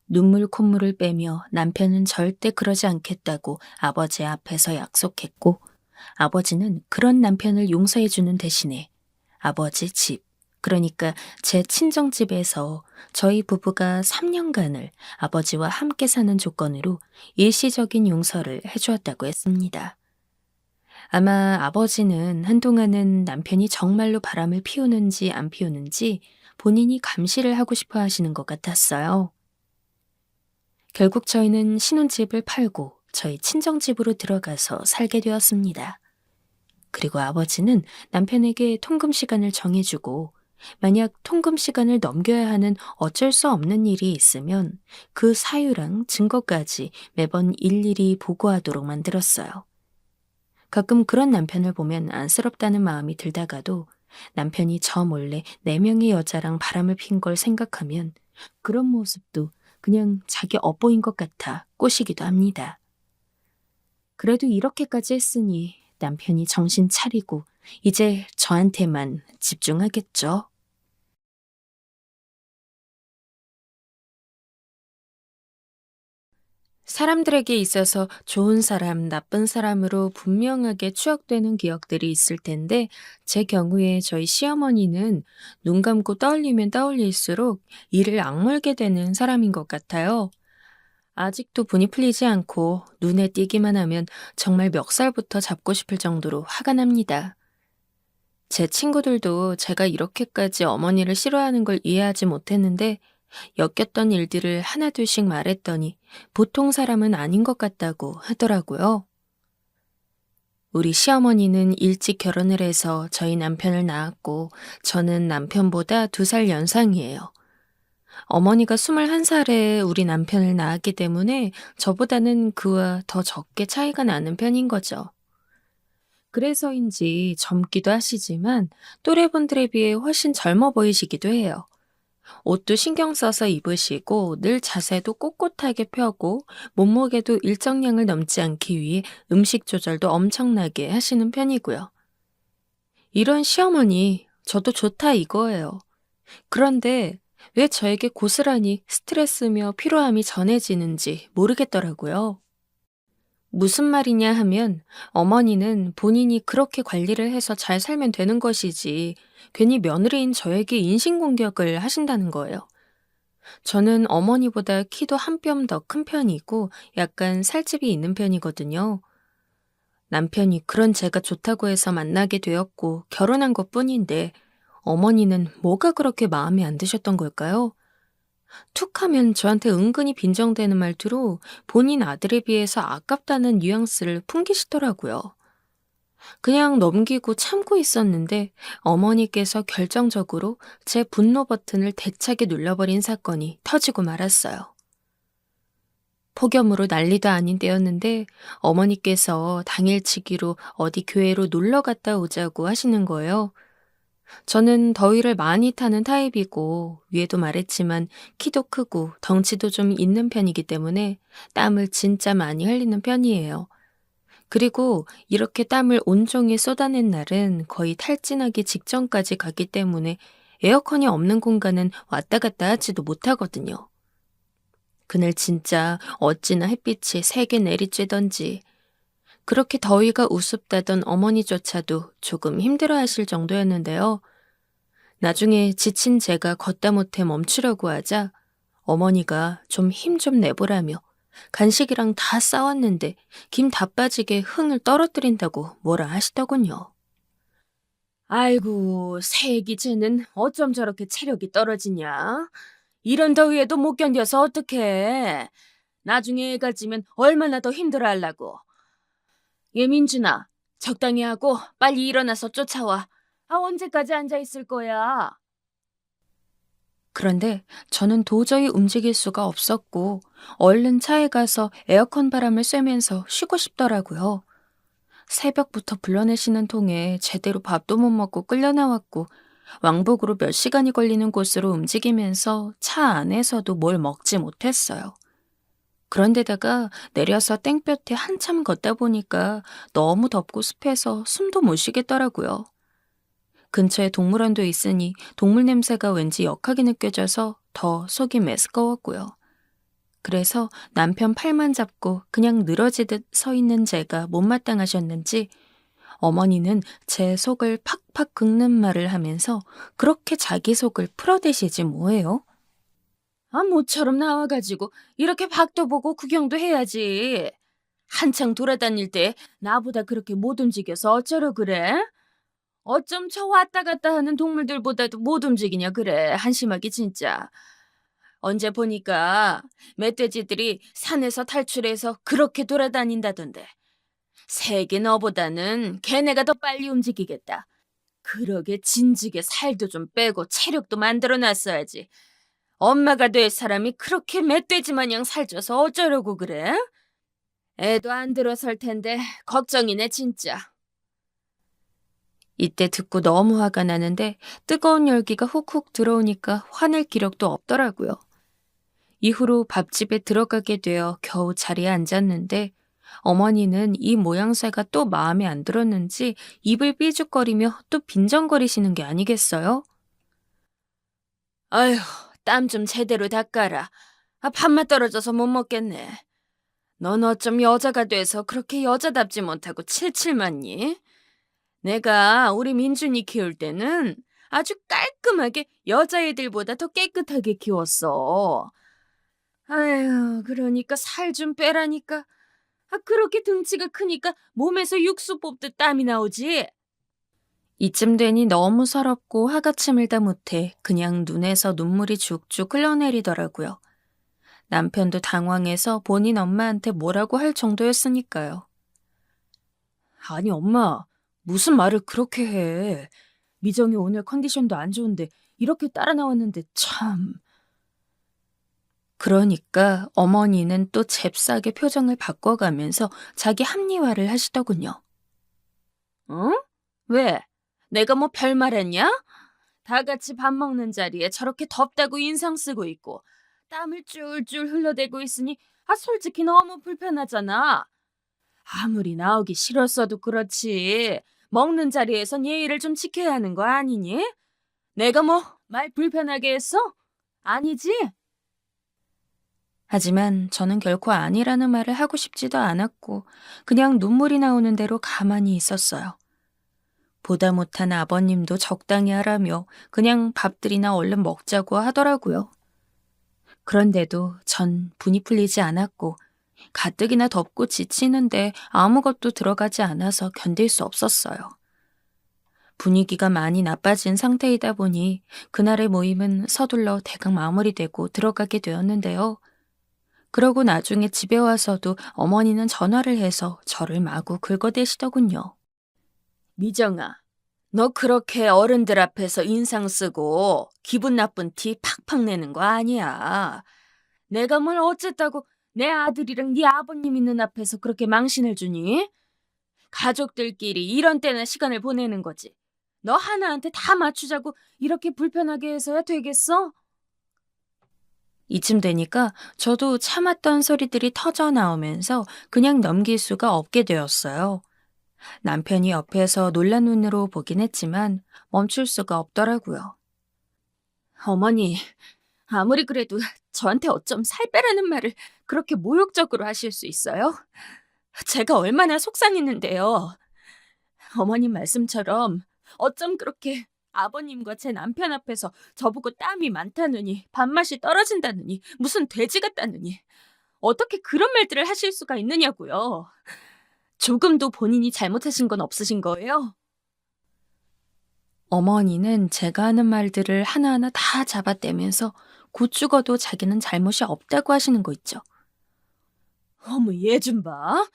눈물 콧물을 빼며 남편은 절대 그러지 않겠다고 아버지 앞에서 약속했고 아버지는 그런 남편을 용서해주는 대신에 아버지 집, 그러니까 제 친정집에서 저희 부부가 3년간을 아버지와 함께 사는 조건으로 일시적인 용서를 해주었다고 했습니다. 아마 아버지는 한동안은 남편이 정말로 바람을 피우는지 안 피우는지 본인이 감시를 하고 싶어 하시는 것 같았어요. 결국 저희는 신혼집을 팔고 저희 친정집으로 들어가서 살게 되었습니다. 그리고 아버지는 남편에게 통금 시간을 정해주고 만약 통금 시간을 넘겨야 하는 어쩔 수 없는 일이 있으면 그 사유랑 증거까지 매번 일일이 보고하도록 만들었어요. 가끔 그런 남편을 보면 안쓰럽다는 마음이 들다가도 남편이 저 몰래 4명의 여자랑 바람을 핀 걸 생각하면 그런 모습도 그냥 자기 업보인 것 같아 꼬시기도 합니다. 그래도 이렇게까지 했으니 남편이 정신 차리고 이제 저한테만 집중하겠죠. 사람들에게 있어서 좋은 사람, 나쁜 사람으로 분명하게 추억되는 기억들이 있을 텐데 제 경우에 저희 시어머니는 눈 감고 떠올리면 떠올릴수록 이를 악물게 되는 사람인 것 같아요. 아직도 분이 풀리지 않고 눈에 띄기만 하면 정말 멱살부터 잡고 싶을 정도로 화가 납니다. 제 친구들도 제가 이렇게까지 어머니를 싫어하는 걸 이해하지 못했는데 엮였던 일들을 하나둘씩 말했더니 보통 사람은 아닌 것 같다고 하더라고요. 우리 시어머니는 일찍 결혼을 해서 저희 남편을 낳았고 저는 남편보다 2살 연상이에요. 어머니가 21살에 우리 남편을 낳았기 때문에 저보다는 그와 더 적게 차이가 나는 편인 거죠. 그래서인지 젊기도 하시지만 또래분들에 비해 훨씬 젊어 보이시기도 해요. 옷도 신경 써서 입으시고 늘 자세도 꼿꼿하게 펴고 몸무게도 일정량을 넘지 않기 위해 음식 조절도 엄청나게 하시는 편이고요. 이런 시어머니 저도 좋다 이거예요. 그런데 왜 저에게 고스란히 스트레스며 피로함이 전해지는지 모르겠더라고요. 무슨 말이냐 하면 어머니는 본인이 그렇게 관리를 해서 잘 살면 되는 것이지 괜히 며느리인 저에게 인신공격을 하신다는 거예요. 저는 어머니보다 키도 한 뼘 더 큰 편이고 약간 살집이 있는 편이거든요. 남편이 그런 제가 좋다고 해서 만나게 되었고 결혼한 것뿐인데 어머니는 뭐가 그렇게 마음에 안 드셨던 걸까요? 툭 하면 저한테 은근히 빈정대는 말투로 본인 아들에 비해서 아깝다는 뉘앙스를 풍기시더라고요. 그냥 넘기고 참고 있었는데 어머니께서 결정적으로 제 분노 버튼을 대차게 눌러버린 사건이 터지고 말았어요. 폭염으로 난리도 아닌 때였는데 어머니께서 당일치기로 어디 교회로 놀러 갔다 오자고 하시는 거예요. 저는 더위를 많이 타는 타입이고 위에도 말했지만 키도 크고 덩치도 좀 있는 편이기 때문에 땀을 진짜 많이 흘리는 편이에요. 그리고 이렇게 땀을 온종일 쏟아낸 날은 거의 탈진하기 직전까지 갔기 때문에 에어컨이 없는 공간은 왔다 갔다 하지도 못하거든요. 그날 진짜 어찌나 햇빛이 세게 내리쬐던지 그렇게 더위가 우습다던 어머니조차도 조금 힘들어하실 정도였는데요. 나중에 지친 제가 걷다 못해 멈추려고 하자 어머니가 좀 힘 좀 내보라며 간식이랑 다 싸왔는데 김 다 빠지게 흥을 떨어뜨린다고 뭐라 하시더군요. 아이고, 새애기 쟤는 어쩜 저렇게 체력이 떨어지냐? 이런 더위에도 못 견뎌서 어떡해. 나중에 애가 지면 얼마나 더 힘들어하려고. 예민준아, 적당히 하고 빨리 일어나서 쫓아와. 언제까지 앉아 있을 거야? 그런데 저는 도저히 움직일 수가 없었고 얼른 차에 가서 에어컨 바람을 쐬면서 쉬고 싶더라고요. 새벽부터 불러내시는 통에 제대로 밥도 못 먹고 끌려 나왔고 왕복으로 몇 시간이 걸리는 곳으로 움직이면서 차 안에서도 뭘 먹지 못했어요. 그런데다가 내려서 땡볕에 한참 걷다 보니까 너무 덥고 습해서 숨도 못 쉬겠더라고요. 근처에 동물원도 있으니 동물 냄새가 왠지 역하게 느껴져서 더 속이 메스꺼웠고요. 그래서 남편 팔만 잡고 그냥 늘어지듯 서 있는 제가 못마땅하셨는지 어머니는 제 속을 팍팍 긁는 말을 하면서 그렇게 자기 속을 풀어대시지 뭐예요? 모처럼 나와가지고 이렇게 밖도 보고 구경도 해야지. 한창 돌아다닐 때 나보다 그렇게 못 움직여서 어쩌려 그래? 어쩜 저 왔다 갔다 하는 동물들보다도 못 움직이냐 그래. 한심하기 진짜. 언제 보니까 멧돼지들이 산에서 탈출해서 그렇게 돌아다닌다던데. 새끼 너보다는 걔네가 더 빨리 움직이겠다. 그러게 진즉에 살도 좀 빼고 체력도 만들어놨어야지. 엄마가 될 사람이 그렇게 멧돼지 마냥 살쪄서 어쩌려고 그래? 애도 안 들어설 텐데 걱정이네 진짜. 이때 듣고 너무 화가 나는데 뜨거운 열기가 훅훅 들어오니까 화낼 기력도 없더라고요. 이후로 밥집에 들어가게 되어 겨우 자리에 앉았는데 어머니는 이 모양새가 또 마음에 안 들었는지 입을 삐죽거리며 또 빈정거리시는 게 아니겠어요? 아휴, 땀 좀 제대로 닦아라. 밥맛 떨어져서 못 먹겠네. 넌 어쩜 여자가 돼서 그렇게 여자답지 못하고 칠칠맞니? 내가 우리 민준이 키울 때는 아주 깔끔하게 여자애들보다 더 깨끗하게 키웠어. 아휴, 그러니까 살 좀 빼라니까. 그렇게 등치가 크니까 몸에서 육수 뽑듯 땀이 나오지. 이쯤 되니 너무 서럽고 화가 치밀다 못해 그냥 눈에서 눈물이 죽죽 흘러내리더라고요. 남편도 당황해서 본인 엄마한테 뭐라고 할 정도였으니까요. 아니 엄마, 무슨 말을 그렇게 해. 미정이 오늘 컨디션도 안 좋은데 이렇게 따라 나왔는데 참. 그러니까 어머니는 또 잽싸게 표정을 바꿔가면서 자기 합리화를 하시더군요. 응? 왜? 내가 뭐 별말했냐? 다 같이 밥 먹는 자리에 저렇게 덥다고 인상 쓰고 있고 땀을 쫄쫄 흘러대고 있으니 솔직히 너무 불편하잖아. 아무리 나오기 싫었어도 그렇지. 먹는 자리에선 예의를 좀 지켜야 하는 거 아니니? 내가 뭐 말 불편하게 했어? 아니지? 하지만 저는 결코 아니라는 말을 하고 싶지도 않았고 그냥 눈물이 나오는 대로 가만히 있었어요. 보다 못한 아버님도 적당히 하라며 그냥 밥들이나 얼른 먹자고 하더라고요. 그런데도 전 분이 풀리지 않았고 가뜩이나 덥고 지치는데 아무것도 들어가지 않아서 견딜 수 없었어요. 분위기가 많이 나빠진 상태이다 보니 그날의 모임은 서둘러 대강 마무리되고 들어가게 되었는데요. 그러고 나중에 집에 와서도 어머니는 전화를 해서 저를 마구 긁어대시더군요. 미정아, 너 그렇게 어른들 앞에서 인상 쓰고 기분 나쁜 티 팍팍 내는 거 아니야. 내가 뭘 어쨌다고 내 아들이랑 네 아버님 있는 앞에서 그렇게 망신을 주니? 가족들끼리 이런 때나 시간을 보내는 거지. 너 하나한테 다 맞추자고 이렇게 불편하게 해서야 되겠어? 이쯤 되니까 저도 참았던 소리들이 터져 나오면서 그냥 넘길 수가 없게 되었어요. 남편이 옆에서 놀란 눈으로 보긴 했지만 멈출 수가 없더라고요. 어머니, 아무리 그래도 저한테 어쩜 살 빼라는 말을 그렇게 모욕적으로 하실 수 있어요? 제가 얼마나 속상했는데요. 어머님 말씀처럼 어쩜 그렇게 아버님과 제 남편 앞에서 저보고 땀이 많다느니 밥맛이 떨어진다느니 무슨 돼지 같다느니 어떻게 그런 말들을 하실 수가 있느냐고요. 조금도 본인이 잘못하신 건 없으신 거예요? 어머니는 제가 하는 말들을 하나하나 다 잡아떼면서 곧 죽어도 자기는 잘못이 없다고 하시는 거 있죠. 어머, 얘 좀 봐.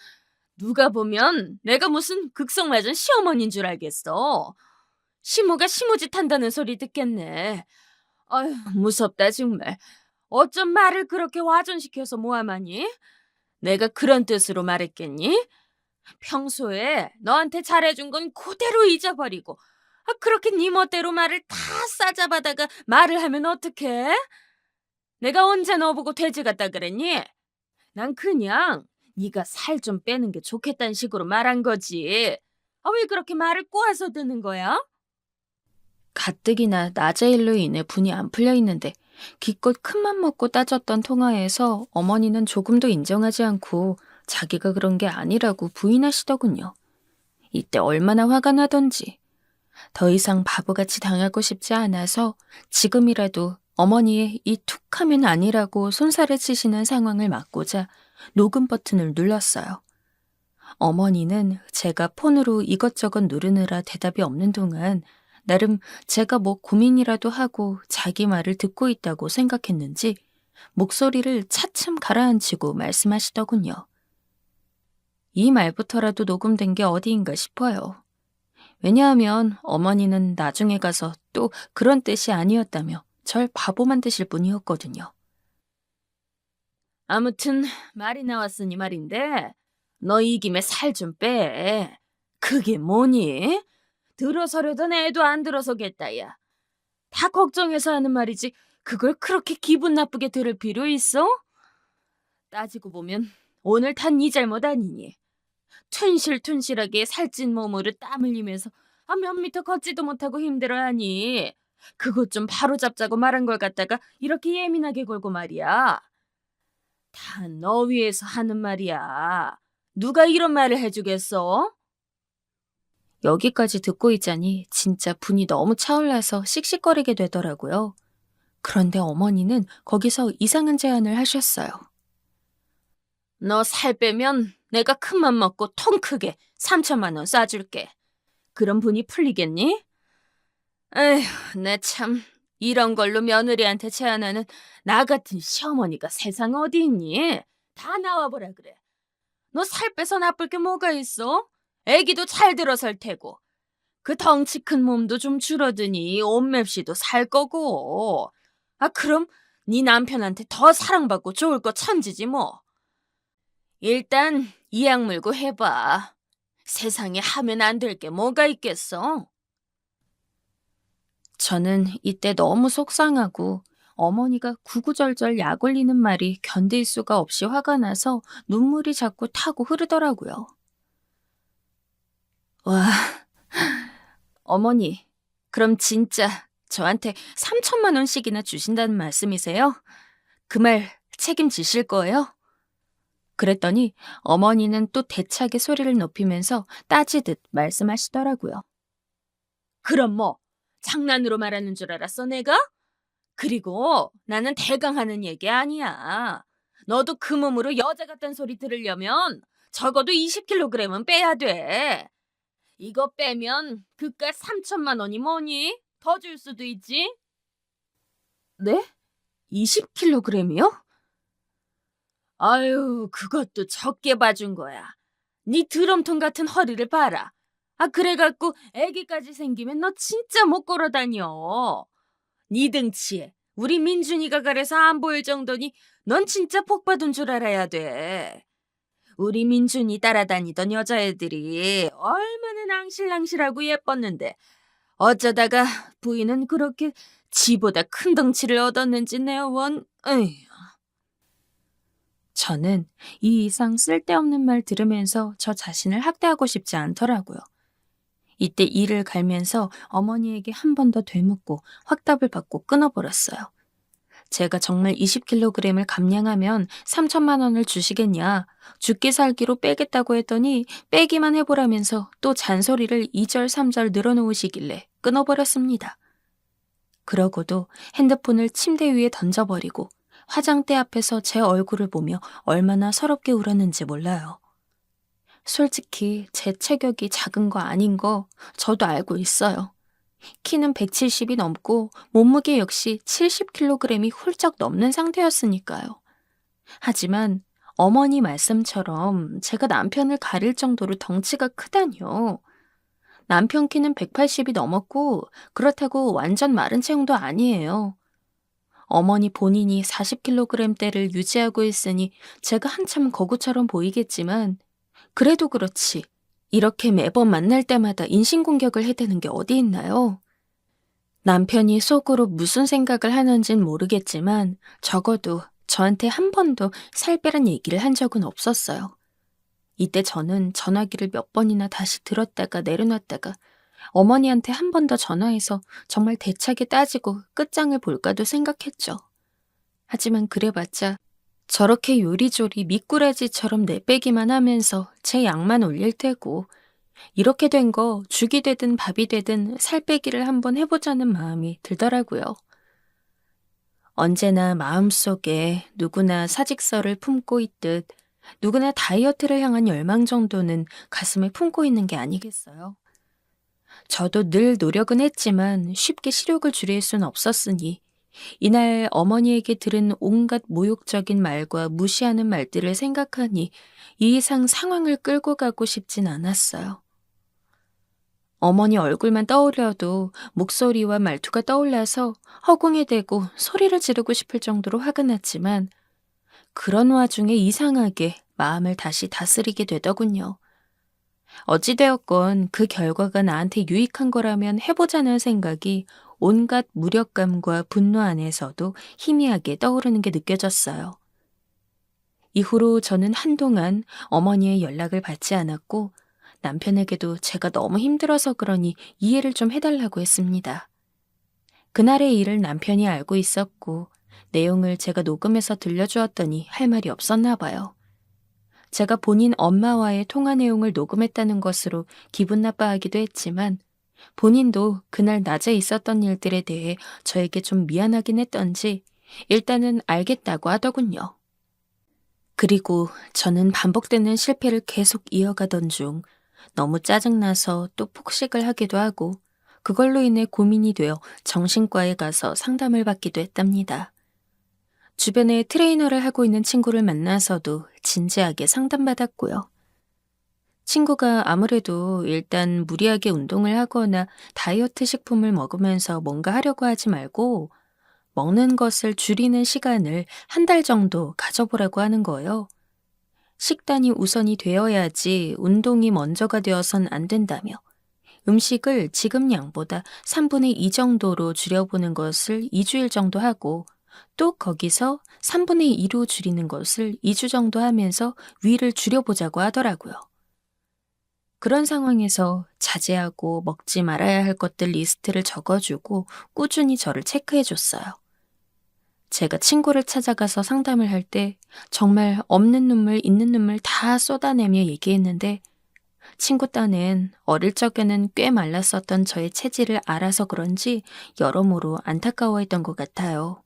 누가 보면 내가 무슨 극성맞은 시어머니인 줄 알겠어. 시모가 시모짓 한다는 소리 듣겠네. 아휴, 무섭다 정말. 어쩜 말을 그렇게 와전시켜서 모함하니? 내가 그런 뜻으로 말했겠니? 평소에 너한테 잘해준 건 그대로 잊어버리고 그렇게 네 멋대로 말을 다 싸잡아다가 말을 하면 어떡해? 내가 언제 너보고 돼지 같다 그랬니? 난 그냥 네가 살 좀 빼는 게 좋겠다는 식으로 말한 거지. 왜 그렇게 말을 꼬아서 듣는 거야? 가뜩이나 낮의 일로 인해 분이 안 풀려 있는데 기껏 큰맘 먹고 따졌던 통화에서 어머니는 조금도 인정하지 않고 자기가 그런 게 아니라고 부인하시더군요. 이때 얼마나 화가 나던지. 더 이상 바보같이 당하고 싶지 않아서 지금이라도 어머니의 이 툭하면 아니라고 손살을 치시는 상황을 막고자 녹음 버튼을 눌렀어요. 어머니는 제가 폰으로 이것저것 누르느라 대답이 없는 동안 나름 제가 뭐 고민이라도 하고 자기 말을 듣고 있다고 생각했는지 목소리를 차츰 가라앉히고 말씀하시더군요. 이 말부터라도 녹음된 게 어디인가 싶어요. 왜냐하면 어머니는 나중에 가서 또 그런 뜻이 아니었다며 절 바보 만드실 분이었거든요. 아무튼 말이 나왔으니 말인데 너 이 김에 살 좀 빼. 그게 뭐니? 들어서려던 애도 안 들어서겠다 야. 다 걱정해서 하는 말이지 그걸 그렇게 기분 나쁘게 들을 필요 있어? 따지고 보면 오늘 탄 네 잘못 아니니. 튼실튼실하게 살찐 몸으로 땀 흘리면서 몇 미터 걷지도 못하고 힘들어하니 그것 좀 바로잡자고 말한 걸 갖다가 이렇게 예민하게 걸고 말이야. 다 너 위해서 하는 말이야. 누가 이런 말을 해주겠어? 여기까지 듣고 있자니 진짜 분이 너무 차올라서 씩씩거리게 되더라고요. 그런데 어머니는 거기서 이상한 제안을 하셨어요. 너 살 빼면 내가 큰맘 먹고 통 크게 3천만 원 쏴줄게. 그럼 분이 풀리겠니? 에휴, 내 참 이런 걸로 며느리한테 제안하는 나 같은 시어머니가 세상 어디 있니? 다 나와보라 그래. 너 살 빼서 나쁠 게 뭐가 있어? 애기도 잘 들어설 테고. 그 덩치 큰 몸도 좀 줄어드니 옷맵시도 살 거고. 그럼 네 남편한테 더 사랑받고 좋을 거 천지지 뭐. 일단 이 약 물고 해봐. 세상에 하면 안 될 게 뭐가 있겠어? 저는 이때 너무 속상하고 어머니가 구구절절 약 올리는 말이 견딜 수가 없이 화가 나서 눈물이 자꾸 타고 흐르더라고요. 와, 어머니, 그럼 진짜 저한테 3천만 원씩이나 주신다는 말씀이세요? 그 말 책임지실 거예요? 그랬더니 어머니는 또 대차게 소리를 높이면서 따지듯 말씀하시더라고요. 그럼 뭐 장난으로 말하는 줄 알았어 내가? 그리고 나는 대강하는 얘기 아니야. 너도 그 몸으로 여자 같단 소리 들으려면 적어도 20kg은 빼야 돼. 이거 빼면 그깟 3천만 원이 뭐니? 더 줄 수도 있지. 네? 20kg이요? 아유, 그것도 적게 봐준 거야. 네 드럼통 같은 허리를 봐라. 그래갖고 애기까지 생기면 너 진짜 못 걸어다녀. 네 등치에 우리 민준이가 가래서 안 보일 정도니 넌 진짜 복 받은 줄 알아야 돼. 우리 민준이 따라다니던 여자애들이 얼마나 낭실낭실하고 예뻤는데 어쩌다가 부인은 그렇게 지보다 큰 덩치를 얻었는지 내원. 에휴. 저는 이 이상 쓸데없는 말 들으면서 저 자신을 학대하고 싶지 않더라고요. 이때 이를 갈면서 어머니에게 한 번 더 되묻고 확답을 받고 끊어버렸어요. 제가 정말 20kg을 감량하면 3천만 원을 주시겠냐, 죽기 살기로 빼겠다고 했더니 빼기만 해보라면서 또 잔소리를 2절 3절 늘어놓으시길래 끊어버렸습니다. 그러고도 핸드폰을 침대 위에 던져버리고 화장대 앞에서 제 얼굴을 보며 얼마나 서럽게 울었는지 몰라요. 솔직히 제 체격이 작은 거 아닌 거 저도 알고 있어요. 키는 170이 넘고 몸무게 역시 70kg이 훌쩍 넘는 상태였으니까요. 하지만 어머니 말씀처럼 제가 남편을 가릴 정도로 덩치가 크다뇨. 남편 키는 180이 넘었고 그렇다고 완전 마른 체형도 아니에요. 어머니 본인이 40kg대를 유지하고 있으니 제가 한참 거구처럼 보이겠지만 그래도 그렇지 이렇게 매번 만날 때마다 인신공격을 해대는 게 어디 있나요? 남편이 속으로 무슨 생각을 하는진 모르겠지만 적어도 저한테 한 번도 살 빼란 얘기를 한 적은 없었어요. 이때 저는 전화기를 몇 번이나 다시 들었다가 내려놨다가 어머니한테 한 번 더 전화해서 정말 대차게 따지고 끝장을 볼까도 생각했죠. 하지만 그래봤자 저렇게 요리조리 미꾸라지처럼 내빼기만 하면서 제 양만 올릴 테고 이렇게 된 거 죽이 되든 밥이 되든 살 빼기를 한번 해보자는 마음이 들더라고요. 언제나 마음속에 누구나 사직서를 품고 있듯 누구나 다이어트를 향한 열망 정도는 가슴에 품고 있는 게 아니겠어요. 저도 늘 노력은 했지만 쉽게 식욕을 줄일 순 없었으니 이날 어머니에게 들은 온갖 모욕적인 말과 무시하는 말들을 생각하니 이 이상 상황을 끌고 가고 싶진 않았어요. 어머니 얼굴만 떠오려도 목소리와 말투가 떠올라서 허공에 대고 소리를 지르고 싶을 정도로 화가 났지만 그런 와중에 이상하게 마음을 다시 다스리게 되더군요. 어찌되었건 그 결과가 나한테 유익한 거라면 해보자는 생각이 온갖 무력감과 분노 안에서도 희미하게 떠오르는 게 느껴졌어요. 이후로 저는 한동안 어머니의 연락을 받지 않았고 남편에게도 제가 너무 힘들어서 그러니 이해를 좀 해달라고 했습니다. 그날의 일을 남편이 알고 있었고 내용을 제가 녹음해서 들려주었더니 할 말이 없었나 봐요. 제가 본인 엄마와의 통화 내용을 녹음했다는 것으로 기분 나빠하기도 했지만 본인도 그날 낮에 있었던 일들에 대해 저에게 좀 미안하긴 했던지 일단은 알겠다고 하더군요. 그리고 저는 반복되는 실패를 계속 이어가던 중 너무 짜증나서 또 폭식을 하기도 하고 그걸로 인해 고민이 되어 정신과에 가서 상담을 받기도 했답니다. 주변에 트레이너를 하고 있는 친구를 만나서도 진지하게 상담받았고요. 친구가 아무래도 일단 무리하게 운동을 하거나 다이어트 식품을 먹으면서 뭔가 하려고 하지 말고 먹는 것을 줄이는 시간을 한 달 정도 가져보라고 하는 거예요. 식단이 우선이 되어야지 운동이 먼저가 되어선 안 된다며 음식을 지금 양보다 3분의 2 정도로 줄여보는 것을 2주일 정도 하고 또 거기서 3분의 2로 줄이는 것을 2주 정도 하면서 위를 줄여보자고 하더라고요. 그런 상황에서 자제하고 먹지 말아야 할 것들 리스트를 적어주고 꾸준히 저를 체크해줬어요. 제가 친구를 찾아가서 상담을 할 때 정말 없는 눈물 있는 눈물 다 쏟아내며 얘기했는데 친구 딴엔 어릴 적에는 꽤 말랐었던 저의 체질을 알아서 그런지 여러모로 안타까워했던 것 같아요.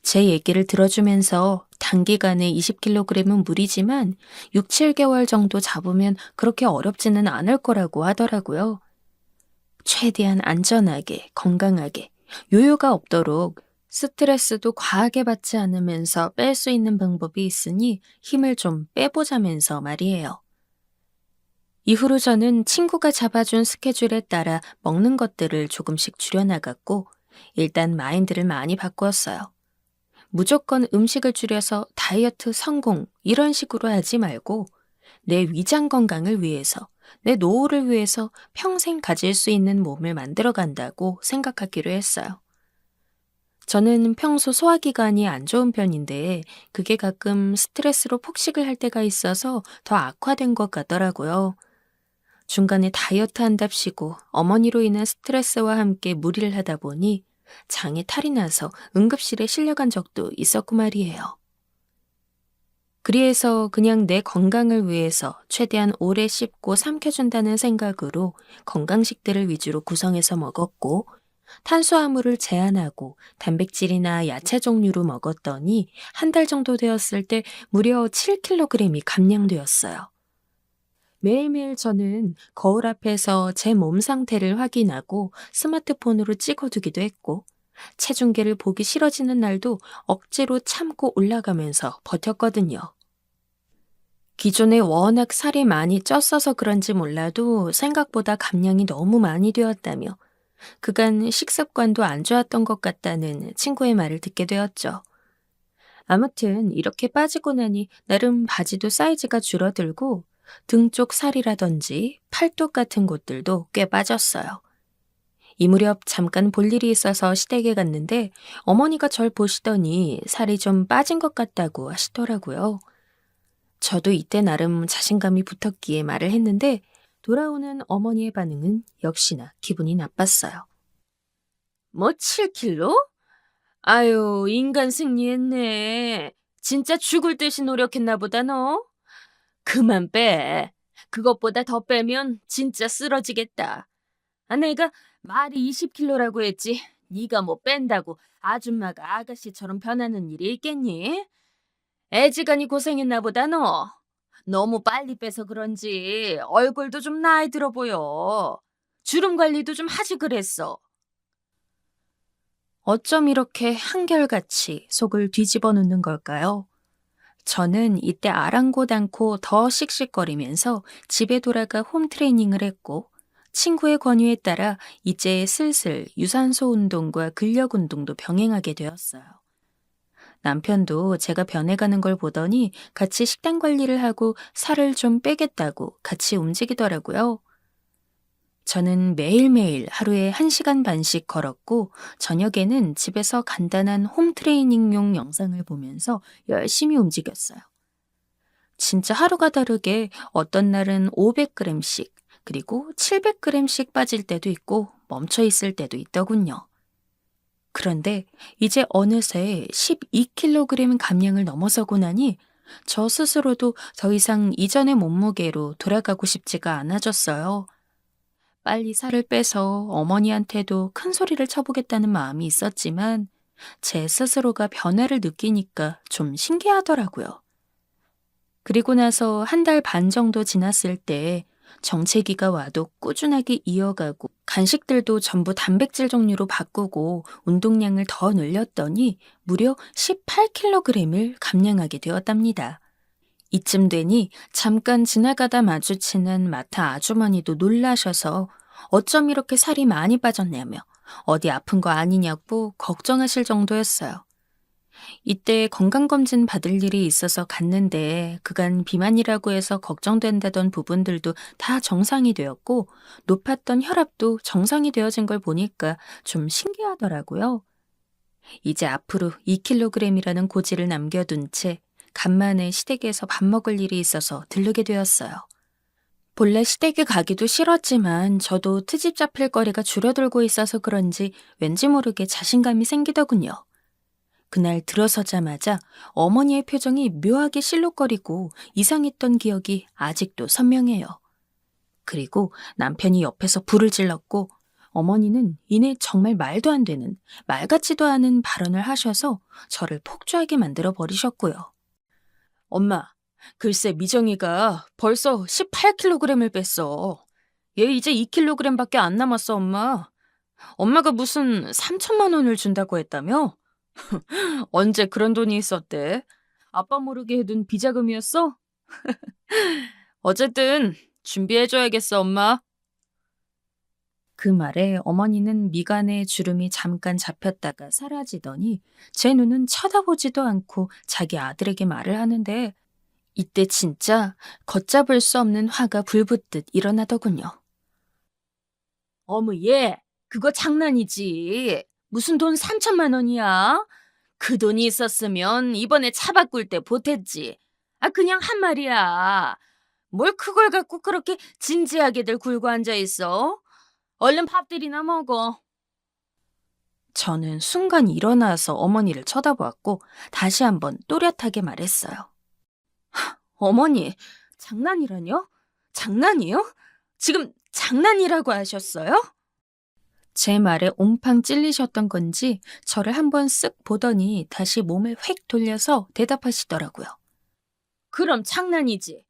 제 얘기를 들어주면서 단기간에 20kg은 무리지만 6, 7개월 정도 잡으면 그렇게 어렵지는 않을 거라고 하더라고요. 최대한 안전하게, 건강하게, 요요가 없도록 스트레스도 과하게 받지 않으면서 뺄 수 있는 방법이 있으니 힘을 좀 빼보자면서 말이에요. 이후로 저는 친구가 잡아준 스케줄에 따라 먹는 것들을 조금씩 줄여나갔고 일단 마인드를 많이 바꾸었어요. 무조건 음식을 줄여서 다이어트 성공 이런 식으로 하지 말고 내 위장 건강을 위해서 내 노후를 위해서 평생 가질 수 있는 몸을 만들어 간다고 생각하기로 했어요. 저는 평소 소화기관이 안 좋은 편인데 그게 가끔 스트레스로 폭식을 할 때가 있어서 더 악화된 것 같더라고요. 중간에 다이어트 한답시고 어머니로 인한 스트레스와 함께 무리를 하다 보니 장에 탈이 나서 응급실에 실려간 적도 있었고 말이에요. 그래서 그냥 내 건강을 위해서 최대한 오래 씹고 삼켜준다는 생각으로 건강식들을 위주로 구성해서 먹었고 탄수화물을 제한하고 단백질이나 야채 종류로 먹었더니 한 달 정도 되었을 때 무려 7kg이 감량되었어요. 매일매일 저는 거울 앞에서 제 몸 상태를 확인하고 스마트폰으로 찍어두기도 했고 체중계를 보기 싫어지는 날도 억지로 참고 올라가면서 버텼거든요. 기존에 워낙 살이 많이 쪘어서 그런지 몰라도 생각보다 감량이 너무 많이 되었다며 그간 식습관도 안 좋았던 것 같다는 친구의 말을 듣게 되었죠. 아무튼 이렇게 빠지고 나니 나름 바지도 사이즈가 줄어들고 등 쪽 살이라든지 팔뚝 같은 곳들도 꽤 빠졌어요. 이 무렵 잠깐 볼 일이 있어서 시댁에 갔는데 어머니가 절 보시더니 살이 좀 빠진 것 같다고 하시더라고요. 저도 이때 나름 자신감이 붙었기에 말을 했는데 돌아오는 어머니의 반응은 역시나 기분이 나빴어요. 뭐 7kg? 아유, 인간 승리했네. 진짜 죽을 듯이 노력했나 보다 너. 그만 빼. 그것보다 더 빼면 진짜 쓰러지겠다. 아, 내가 말이 20kg라고 했지. 네가 뭐 뺀다고 아줌마가 아가씨처럼 변하는 일이 있겠니? 애지간히 고생했나 보다 너. 너무 빨리 빼서 그런지 얼굴도 좀 나이 들어 보여. 주름 관리도 좀 하지 그랬어. 어쩜 이렇게 한결같이 속을 뒤집어 놓는 걸까요? 저는 이때 아랑곳 않고 더 씩씩거리면서 집에 돌아가 홈트레이닝을 했고 친구의 권유에 따라 이제 슬슬 유산소 운동과 근력 운동도 병행하게 되었어요. 남편도 제가 변해가는 걸 보더니 같이 식단 관리를 하고 살을 좀 빼겠다고 같이 움직이더라고요. 저는 매일매일 하루에 1시간 반씩 걸었고 저녁에는 집에서 간단한 홈트레이닝용 영상을 보면서 열심히 움직였어요. 진짜 하루가 다르게 어떤 날은 500g씩 그리고 700g씩 빠질 때도 있고 멈춰 있을 때도 있더군요. 그런데 이제 어느새 12kg 감량을 넘어서고 나니 저 스스로도 더 이상 이전의 몸무게로 돌아가고 싶지가 않아졌어요. 빨리 살을 빼서 어머니한테도 큰 소리를 쳐보겠다는 마음이 있었지만 제 스스로가 변화를 느끼니까 좀 신기하더라고요. 그리고 나서 한 달 반 정도 지났을 때 정체기가 와도 꾸준하게 이어가고 간식들도 전부 단백질 종류로 바꾸고 운동량을 더 늘렸더니 무려 18kg을 감량하게 되었답니다. 이쯤 되니 잠깐 지나가다 마주치는 마타 아주머니도 놀라셔서 어쩜 이렇게 살이 많이 빠졌냐며 어디 아픈 거 아니냐고 걱정하실 정도였어요. 이때 건강검진 받을 일이 있어서 갔는데 그간 비만이라고 해서 걱정된다던 부분들도 다 정상이 되었고 높았던 혈압도 정상이 되어진 걸 보니까 좀 신기하더라고요. 이제 앞으로 2kg이라는 고지를 남겨둔 채 간만에 시댁에서 밥 먹을 일이 있어서 들르게 되었어요. 본래 시댁에 가기도 싫었지만 저도 트집 잡힐 거리가 줄어들고 있어서 그런지 왠지 모르게 자신감이 생기더군요. 그날 들어서자마자 어머니의 표정이 묘하게 실룩거리고 이상했던 기억이 아직도 선명해요. 그리고 남편이 옆에서 불을 질렀고 어머니는 이내 정말 말도 안 되는 말 같지도 않은 발언을 하셔서 저를 폭주하게 만들어 버리셨고요. 엄마, 글쎄 미정이가 벌써 18kg을 뺐어. 얘 이제 2kg밖에 안 남았어, 엄마. 엄마가 무슨 3천만 원을 준다고 했다며? 언제 그런 돈이 있었대? 아빠 모르게 해둔 비자금이었어? 어쨌든 준비해줘야겠어, 엄마. 그 말에 어머니는 미간에 주름이 잠깐 잡혔다가 사라지더니 제 눈은 쳐다보지도 않고 자기 아들에게 말을 하는데 이때 진짜 걷잡을 수 없는 화가 불붙듯 일어나더군요. 어머, 얘, 그거 장난이지. 무슨 돈 3천만 원이야? 그 돈이 있었으면 이번에 차 바꿀 때 보탰지. 아, 그냥 한 말이야. 뭘 그걸 갖고 그렇게 진지하게들 굴고 앉아 있어? 얼른 밥들이나 먹어. 저는 순간 일어나서 어머니를 쳐다보았고 다시 한번 또렷하게 말했어요. 어머니, 장난이라뇨? 장난이요? 지금 장난이라고 하셨어요? 제 말에 옴팡 찔리셨던 건지 저를 한번 쓱 보더니 다시 몸을 휙 돌려서 대답하시더라고요. 그럼 장난이지.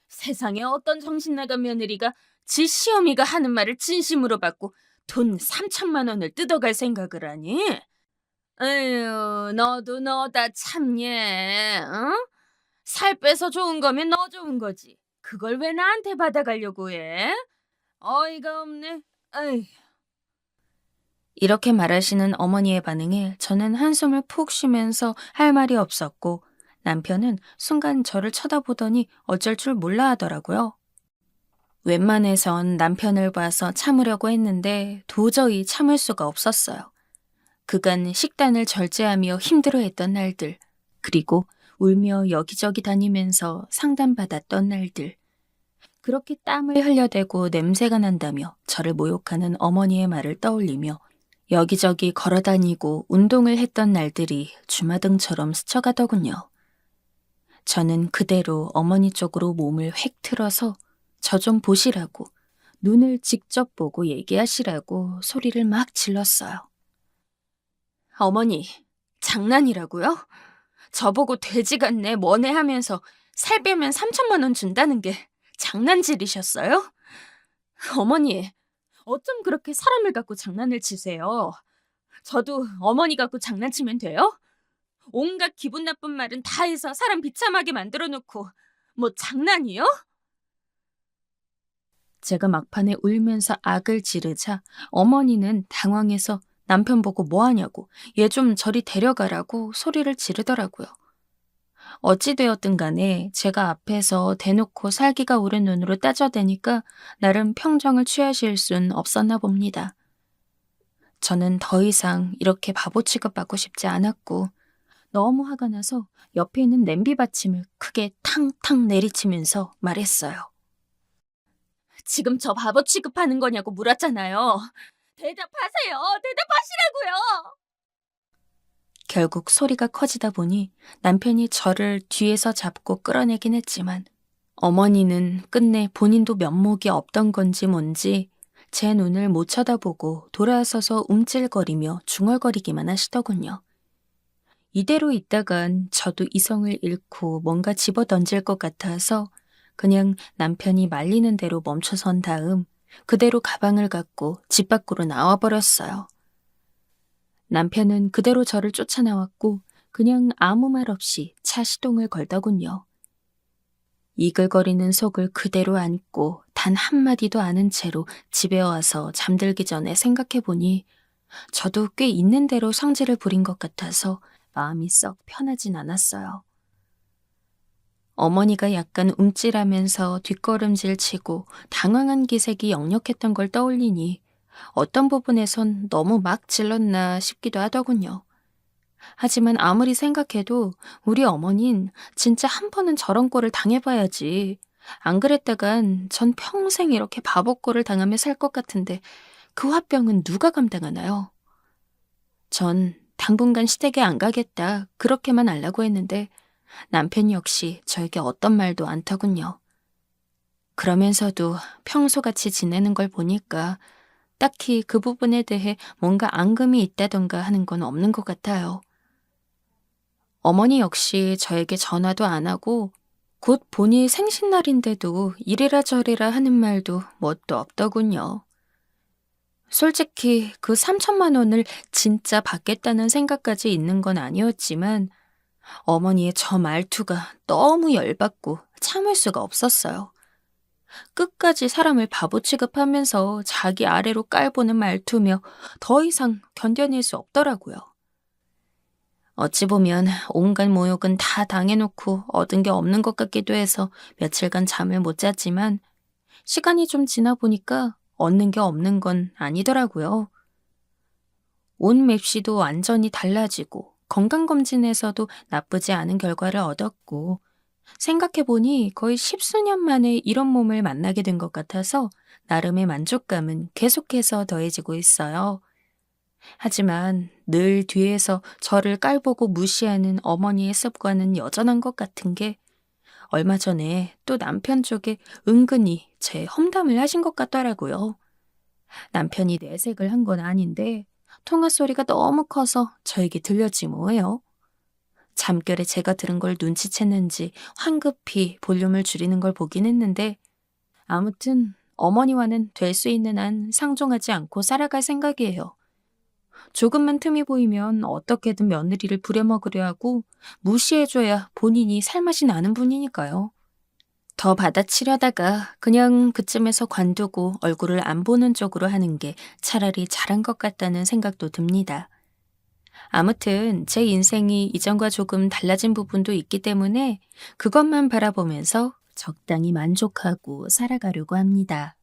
세상에 어떤 정신나간 며느리가 지 시어미가 하는 말을 진심으로 받고 돈 3천만 원을 뜯어갈 생각을 하니? 에휴, 너도 너다 참예, 응? 살 빼서 좋은 거면 너 좋은 거지. 그걸 왜 나한테 받아가려고 해? 어이가 없네. 에이. 이렇게 말하시는 어머니의 반응에 저는 한숨을 푹 쉬면서 할 말이 없었고 남편은 순간 저를 쳐다보더니 어쩔 줄 몰라 하더라고요. 웬만해선 남편을 봐서 참으려고 했는데 도저히 참을 수가 없었어요. 그간 식단을 절제하며 힘들어했던 날들, 그리고 울며 여기저기 다니면서 상담받았던 날들, 그렇게 땀을 흘려대고 냄새가 난다며 저를 모욕하는 어머니의 말을 떠올리며 여기저기 걸어다니고 운동을 했던 날들이 주마등처럼 스쳐가더군요. 저는 그대로 어머니 쪽으로 몸을 획 틀어서 저 좀 보시라고, 눈을 직접 보고 얘기하시라고 소리를 막 질렀어요. 어머니, 장난이라고요? 저보고 돼지 같네 뭐네 하면서 살 빼면 3천만 원 준다는 게 장난질이셨어요? 어머니, 어쩜 그렇게 사람을 갖고 장난을 치세요? 저도 어머니 갖고 장난치면 돼요? 온갖 기분 나쁜 말은 다 해서 사람 비참하게 만들어 놓고 뭐 장난이요? 제가 막판에 울면서 악을 지르자 어머니는 당황해서 남편 보고 뭐 하냐고 얘 좀 저리 데려가라고 소리를 지르더라고요. 어찌되었든 간에 제가 앞에서 대놓고 살기가 오른 눈으로 따져대니까 나름 평정을 취하실 순 없었나 봅니다. 저는 더 이상 이렇게 바보 취급받고 싶지 않았고 너무 화가 나서 옆에 있는 냄비 받침을 크게 탕탕 내리치면서 말했어요. 지금 저 바보 취급하는 거냐고 물었잖아요. 대답하세요. 대답하시라고요. 결국 소리가 커지다 보니 남편이 저를 뒤에서 잡고 끌어내긴 했지만 어머니는 끝내 본인도 면목이 없던 건지 뭔지 제 눈을 못 쳐다보고 돌아서서 움찔거리며 중얼거리기만 하시더군요. 이대로 있다간 저도 이성을 잃고 뭔가 집어던질 것 같아서 그냥 남편이 말리는 대로 멈춰선 다음 그대로 가방을 갖고 집 밖으로 나와버렸어요. 남편은 그대로 저를 쫓아나왔고 그냥 아무 말 없이 차 시동을 걸더군요. 이글거리는 속을 그대로 안고 단 한마디도 않은 채로 집에 와서 잠들기 전에 생각해보니 저도 꽤 있는 대로 성질을 부린 것 같아서 마음이 썩 편하진 않았어요. 어머니가 약간 움찔하면서 뒷걸음질 치고 당황한 기색이 역력했던 걸 떠올리니 어떤 부분에선 너무 막 질렀나 싶기도 하더군요. 하지만 아무리 생각해도 우리 어머닌 진짜 한 번은 저런 꼴을 당해봐야지. 안 그랬다간 전 평생 이렇게 바보 꼴을 당하며 살 것 같은데 그 화병은 누가 감당하나요? 전 당분간 시댁에 안 가겠다 그렇게만 알라고 했는데 남편 역시 저에게 어떤 말도 않더군요. 그러면서도 평소같이 지내는 걸 보니까 딱히 그 부분에 대해 뭔가 앙금이 있다던가 하는 건 없는 것 같아요. 어머니 역시 저에게 전화도 안 하고 곧 본인 생신날인데도 이래라 저래라 하는 말도 뭣도 없더군요. 솔직히 그 3천만 원을 진짜 받겠다는 생각까지 있는 건 아니었지만 어머니의 저 말투가 너무 열받고 참을 수가 없었어요. 끝까지 사람을 바보 취급하면서 자기 아래로 깔보는 말투며 더 이상 견뎌낼 수 없더라고요. 어찌 보면 온갖 모욕은 다 당해놓고 얻은 게 없는 것 같기도 해서 며칠간 잠을 못 잤지만 시간이 좀 지나 보니까 얻는 게 없는 건 아니더라고요. 온 맵시도 완전히 달라지고 건강검진에서도 나쁘지 않은 결과를 얻었고 생각해보니 거의 10수년 만에 이런 몸을 만나게 된 것 같아서 나름의 만족감은 계속해서 더해지고 있어요. 하지만 늘 뒤에서 저를 깔보고 무시하는 어머니의 습관은 여전한 것 같은 게 얼마 전에 또 남편 쪽에 은근히 제 험담을 하신 것 같더라고요. 남편이 내색을 한 건 아닌데 통화 소리가 너무 커서 저에게 들렸지 뭐예요. 잠결에 제가 들은 걸 눈치챘는지 황급히 볼륨을 줄이는 걸 보긴 했는데 아무튼 어머니와는 될 수 있는 한 상종하지 않고 살아갈 생각이에요. 조금만 틈이 보이면 어떻게든 며느리를 부려먹으려 하고 무시해줘야 본인이 살맛이 나는 분이니까요. 더 받아치려다가 그냥 그쯤에서 관두고 얼굴을 안 보는 쪽으로 하는 게 차라리 잘한 것 같다는 생각도 듭니다. 아무튼 제 인생이 이전과 조금 달라진 부분도 있기 때문에 그것만 바라보면서 적당히 만족하고 살아가려고 합니다.